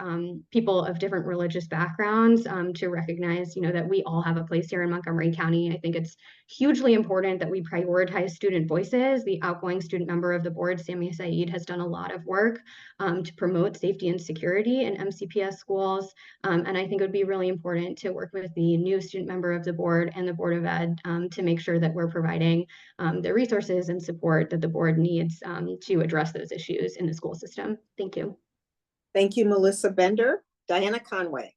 people of different religious backgrounds to recognize that we all have a place here in Montgomery County. I think it's hugely important that we prioritize student voices. The outgoing student member of the board, Samia Saeed, has done a lot of work to promote safety and security in MCPS schools. And I think it would be really important to work with the new student member of the board and the Board of Ed to make sure that we're providing the resources and support that the board needs to address those issues in the school system. Thank you.
Thank you, Melissa Bender. Diana Conway.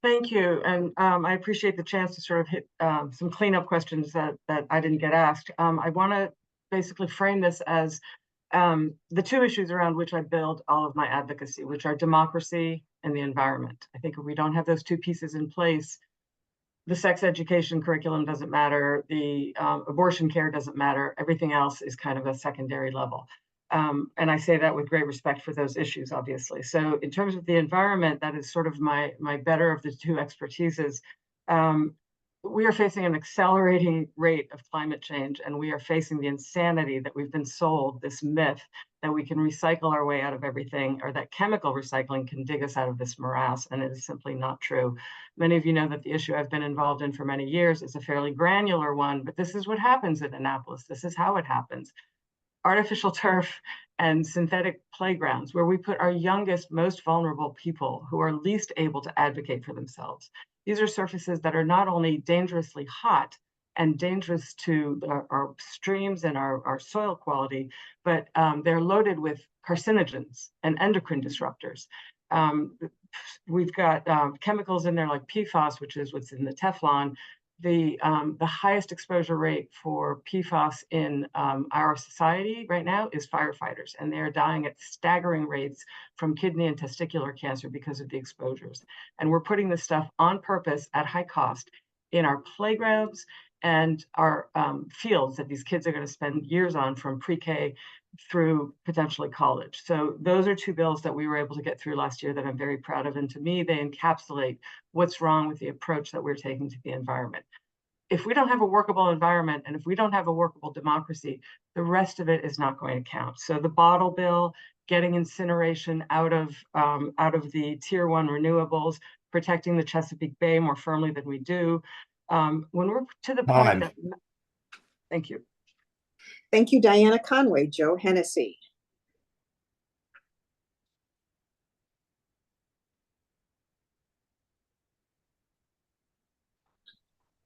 Thank you, and I appreciate the chance to sort of hit some cleanup questions that I didn't get asked. I want to basically frame this as the two issues around which I build all of my advocacy, which are democracy and the environment. I think if we don't have those two pieces in place, the sex education curriculum doesn't matter, the abortion care doesn't matter, everything else is kind of a secondary level. And I say that with great respect for those issues, obviously. So in terms of the environment, that is sort of my better of the two expertises. We are facing an accelerating rate of climate change, and we are facing the insanity that we've been sold, this myth that we can recycle our way out of everything, or that chemical recycling can dig us out of this morass, and it is simply not true. Many of you know that the issue I've been involved in for many years is a fairly granular one, but this is what happens in Annapolis. This is how it happens. Artificial turf and synthetic playgrounds, where we put our youngest, most vulnerable people who are least able to advocate for themselves. These are surfaces that are not only dangerously hot and dangerous to our streams and our soil quality, but they're loaded with carcinogens and endocrine disruptors. We've got chemicals in there like PFAS, which is what's in the Teflon. The highest exposure rate for PFAS in our society right now is firefighters, and they're dying at staggering rates from kidney and testicular cancer because of the exposures. And we're putting this stuff on purpose at high cost in our playgrounds and our fields that these kids are going to spend years on from pre-K through potentially college. So those are two bills that we were able to get through last year that I'm very proud of. And to me, they encapsulate what's wrong with the approach that we're taking to the environment. If we don't have a workable environment and if we don't have a workable democracy, the rest of it is not going to count. So the bottle bill, getting incineration out of the tier 1 renewables, protecting the Chesapeake Bay more firmly than we do. When we're to the point that, thank you.
Thank you, Diana Conway. Joe Hennessey.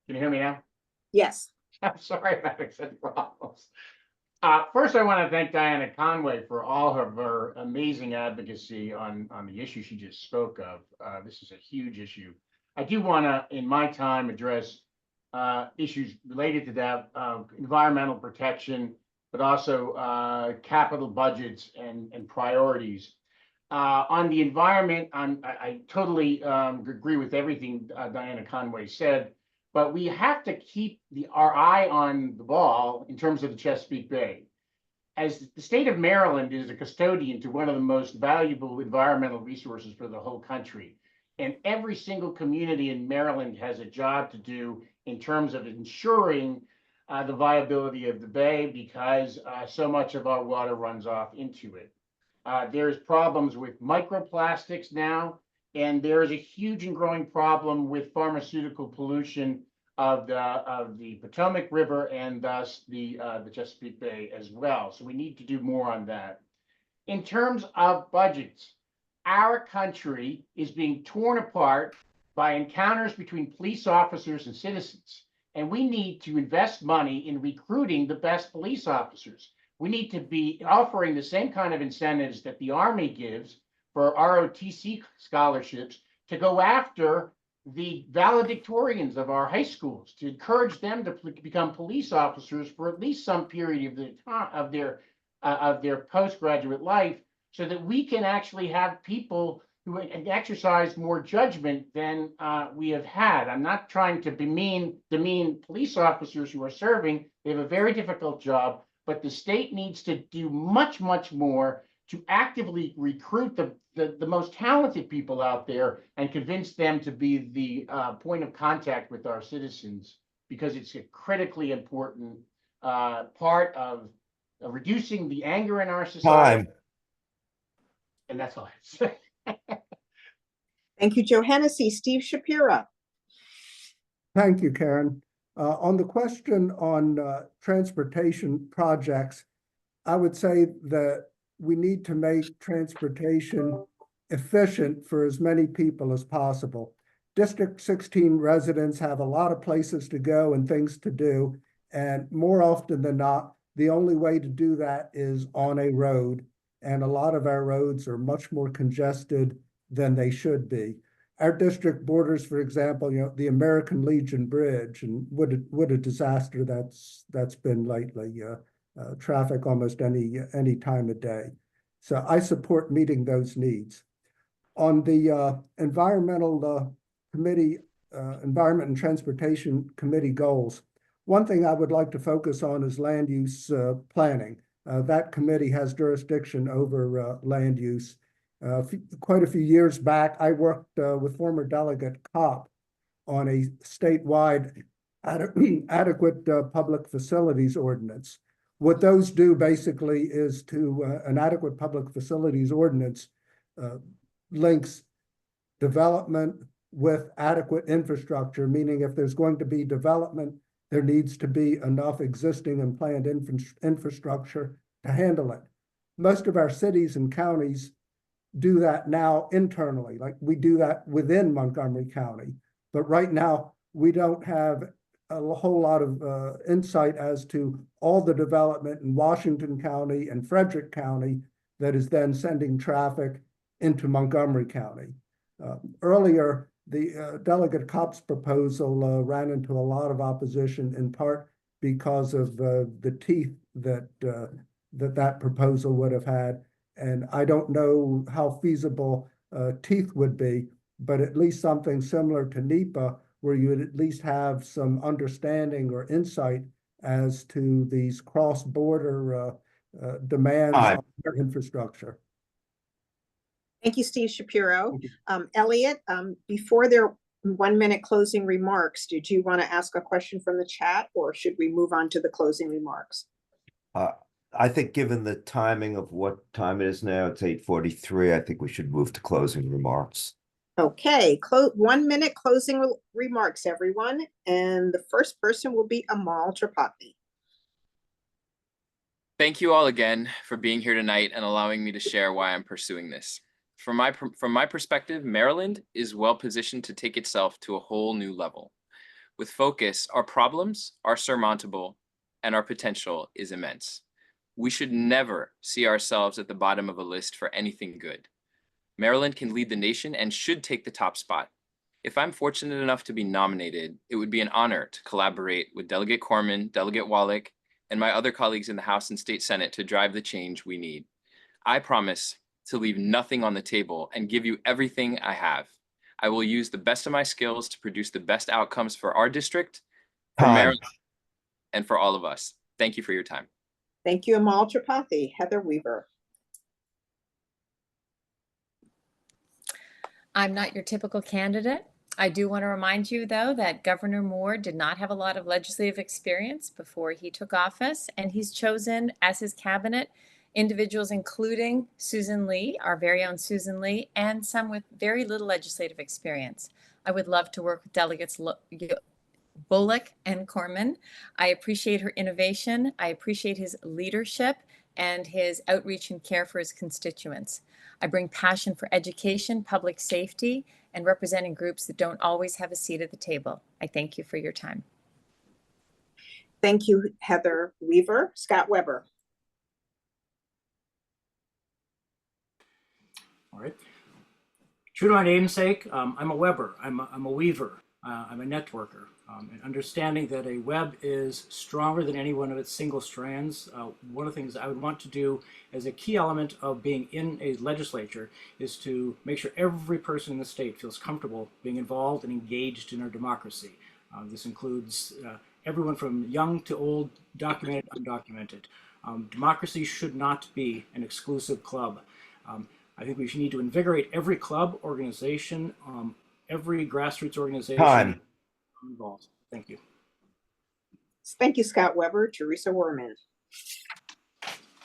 Can you hear me now?
Yes.
I'm sorry if I'm having such problems. First, I want to thank Diana Conway for all of her amazing advocacy on the issue she just spoke of. This is a huge issue. I do want to, in my time, address issues related to that, environmental protection, but also capital budgets and priorities. On the environment, I totally agree with everything Diana Conway said, but we have to keep our eye on the ball in terms of the Chesapeake Bay. As the state of Maryland is a custodian to one of the most valuable environmental resources for the whole country, and every single community in Maryland has a job to do in terms of ensuring the viability of the bay, because so much of our water runs off into it. There's problems with microplastics now, and there is a huge and growing problem with pharmaceutical pollution of the Potomac River and thus the Chesapeake Bay as well. So we need to do more on that. In terms of budgets, our country is being torn apart by encounters between police officers and citizens. And we need to invest money in recruiting the best police officers. We need to be offering the same kind of incentives that the Army gives for ROTC scholarships to go after the valedictorians of our high schools, to encourage them to become police officers for at least some period of their postgraduate life, so that we can actually have people who exercise more judgment than we have had. I'm not trying to demean police officers who are serving. They have a very difficult job, but the state needs to do much, much more to actively recruit the most talented people out there and convince them to be the point of contact with our citizens, because it's a critically important part of reducing the anger in our society. And that's all I have to say.
Thank you, Joe Hennessey. Steve Shapiro.
Thank you, Karen. On the question on transportation projects, I would say that we need to make transportation efficient for as many people as possible. District 16 residents have a lot of places to go and things to do, and more often than not, the only way to do that is on a road, and a lot of our roads are much more congested than they should be. Our district borders, for example, the American Legion Bridge, and what a disaster that's been lately. traffic almost any time of day. So I support meeting those needs. On the environmental committee, Environment and Transportation Committee goals, one thing I would like to focus on is land use planning. That committee has jurisdiction over land use. Quite a few years back, I worked with former Delegate Kopp on a statewide adequate public facilities ordinance. What those do basically is to an adequate public facilities ordinance links development with adequate infrastructure, meaning if there's going to be development, there needs to be enough existing and planned infrastructure to handle it. Most of our cities and counties do that now internally, like we do that within Montgomery County. But right now, we don't have a whole lot of insight as to all the development in Washington County and Frederick County that is then sending traffic into Montgomery County. Earlier, the Delegate Kopp's proposal ran into a lot of opposition, in part because of the teeth that that proposal would have had. And I don't know how feasible teeth would be, but at least something similar to NEPA, where you would at least have some understanding or insight as to these cross-border demands on their infrastructure.
Thank you, Steve Shapiro. Eliot, before their 1 minute closing remarks, did you want to ask a question from the chat, or should we move on to the closing remarks?
I think given the timing of what time it is now, it's 8:43, I think we should move to closing remarks.
Okay, 1 minute closing remarks, everyone. And the first person will be Amol Tripathi.
Thank you all again for being here tonight and allowing me to share why I'm pursuing this. From my perspective, Maryland is well positioned to take itself to a whole new level. With focus, our problems are surmountable and our potential is immense. We should never see ourselves at the bottom of a list for anything good. Maryland can lead the nation and should take the top spot. If I'm fortunate enough to be nominated, it would be an honor to collaborate with Delegate Corman, Delegate Wallach, and my other colleagues in the House and State Senate to drive the change we need. I promise to leave nothing on the table and give you everything I have. I will use the best of my skills to produce the best outcomes for our district, for Maryland, and for all of us. Thank you for your time.
Thank you, Amol Tripathi. Heather Weaver.
I'm not your typical candidate. I do want to remind you, though, that Governor Moore did not have a lot of legislative experience before he took office, and he's chosen as his cabinet individuals including Susan Lee, our very own Susan Lee, and some with very little legislative experience. I would love to work with Delegates Bullock and Corman. I appreciate her innovation. I appreciate his leadership and his outreach and care for his constituents. I bring passion for education, public safety, and representing groups that don't always have a seat at the table. I thank you for your time.
Thank you, Heather Weaver. Scott Weber.
All right. True to my namesake, I'm a Weber. I'm a weaver. I'm a networker. And understanding that a web is stronger than any one of its single strands, one of the things I would want to do as a key element of being in a legislature is to make sure every person in the state feels comfortable being involved and engaged in our democracy. This includes everyone from young to old, documented, undocumented. Democracy should not be an exclusive club. I think we should need to invigorate every club, organization, every grassroots organization involved. Thank you.
Thank you, Scott Weber. Teresa Woorman.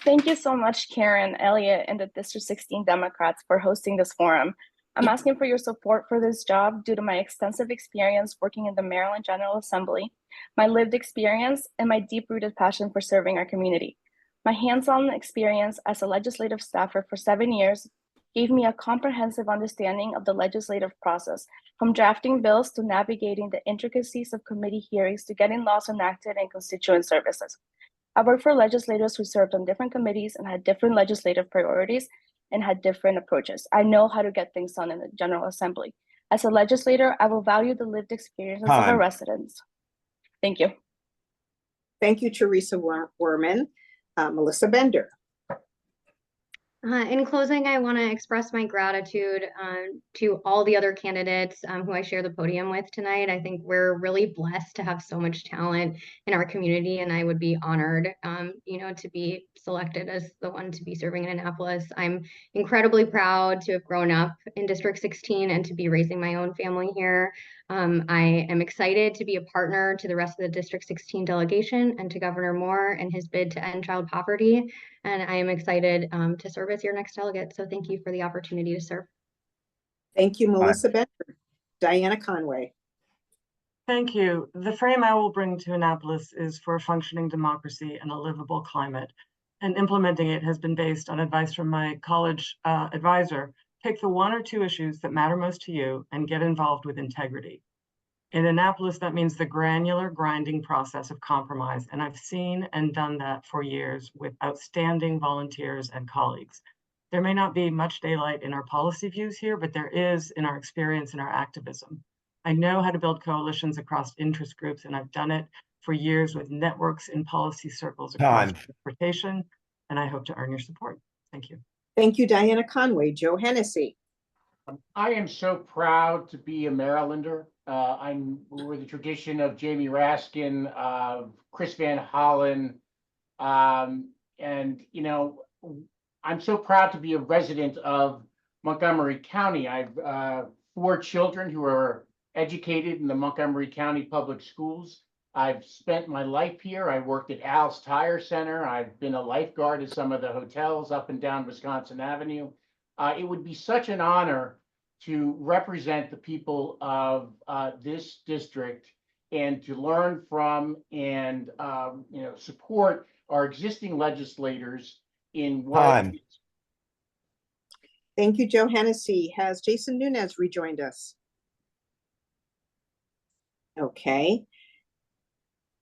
Thank you so much, Karen, Eliot, and the District 16 Democrats for hosting this forum. I'm asking for your support for this job due to my extensive experience working in the Maryland General Assembly, my lived experience, and my deep-rooted passion for serving our community. My hands-on experience as a legislative staffer for 7 years gave me a comprehensive understanding of the legislative process, from drafting bills to navigating the intricacies of committee hearings to getting laws enacted and constituent services. I worked for legislators who served on different committees and had different legislative priorities and had different approaches. I know how to get things done in the General Assembly. As a legislator, I will value the lived experiences of our residents. Thank you.
Thank you, Teresa Woorman. Melissa Bender.
In closing, I want to express my gratitude to all the other candidates who I share the podium with tonight. I think we're really blessed to have so much talent in our community, and I would be honored, to be selected as the one to be serving in Annapolis. I'm incredibly proud to have grown up in District 16 and to be raising my own family here. I am excited to be a partner to the rest of the District 16 delegation and to Governor Moore and his bid to end child poverty. And I am excited to serve as your next delegate. So thank you for the opportunity to serve.
Thank you, Melissa Bender. Diana Conway.
Thank you. The frame I will bring to Annapolis is for a functioning democracy and a livable climate. And implementing it has been based on advice from my college advisor. Pick the 1 or 2 issues that matter most to you and get involved with integrity. In Annapolis, that means the granular grinding process of compromise. And I've seen and done that for years with outstanding volunteers and colleagues. There may not be much daylight in our policy views here, but there is in our experience and our activism. I know how to build coalitions across interest groups, and I've done it for years with networks in policy circles across transportation, and I hope to earn your support. Thank you.
Thank you, Diana Conway. Joe Hennessey.
I am so proud to be a Marylander. We're the tradition of Jamie Raskin, Chris Van Hollen, and I'm so proud to be a resident of Montgomery County. I've 4 children who are educated in the Montgomery County Public Schools. I've spent my life here. I worked at Al's Tire Center. I've been a lifeguard at some of the hotels up and down Wisconsin Avenue. It would be such an honor to represent the people of this district and to learn from and support our existing legislators in what.
Thank you, Joe Hennessey. Has Jason Nuñez rejoined us? Okay.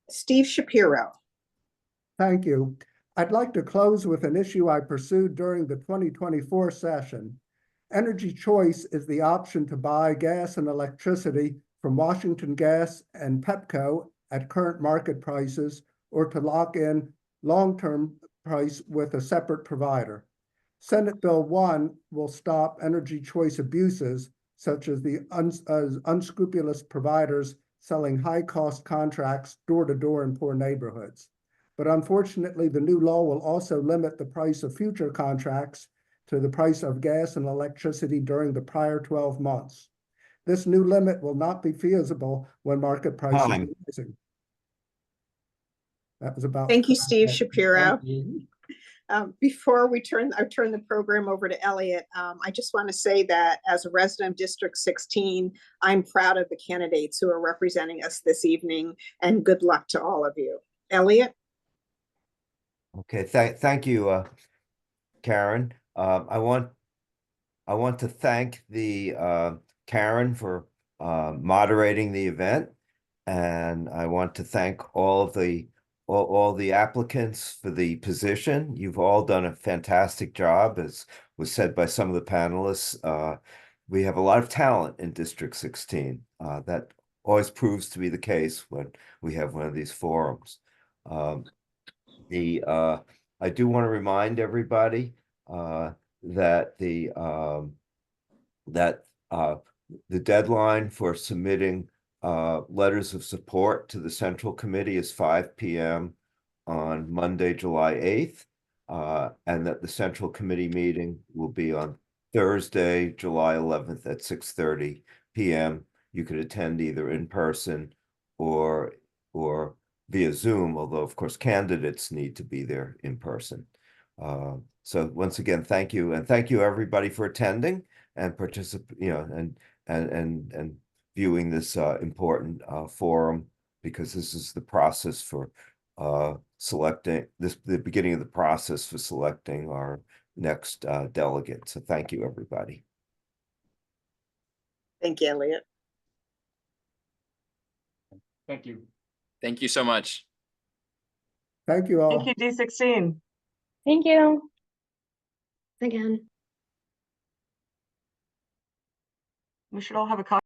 Steve Shapiro.
Thank you. I'd like to close with an issue I pursued during the 2024 session. Energy choice is the option to buy gas and electricity from Washington Gas and Pepco at current market prices, or to lock in long-term price with a separate provider. Senate Bill 1 will stop energy choice abuses, such as the unscrupulous providers selling high-cost contracts door-to-door in poor neighborhoods. But unfortunately, the new law will also limit the price of future contracts to the price of gas and electricity during the prior 12 months. This new limit will not be feasible when market prices are rising. That was about.
Thank you, Steve Shapiro. Before I turn the program over to Eliot, I just want to say that as a resident of District 16, I'm proud of the candidates who are representing us this evening, and good luck to all of you. Eliot?
Okay, thank you, Karen. I want to thank the Karen for moderating the event, and I want to thank all the applicants for the position. You've all done a fantastic job, as was said by some of the panelists. We have a lot of talent in District 16. That always proves to be the case when we have one of these forums. I do want to remind everybody that the deadline for submitting letters of support to the Central Committee is 5 p.m. on Monday, July 8th, and that the Central Committee meeting will be on Thursday, July 11th at 6:30 p.m. You could attend either in person or via Zoom, although of course candidates need to be there in person. So once again, thank you, and thank you everybody for attending and and viewing this important forum, because this is the process for selecting the beginning of the process for selecting our next delegate. So thank you, everybody.
Thank you, Eliot.
Thank you.
Thank you so much.
Thank you all.
Thank you, D16.
Thank you.
Again.
We should all have a coffee.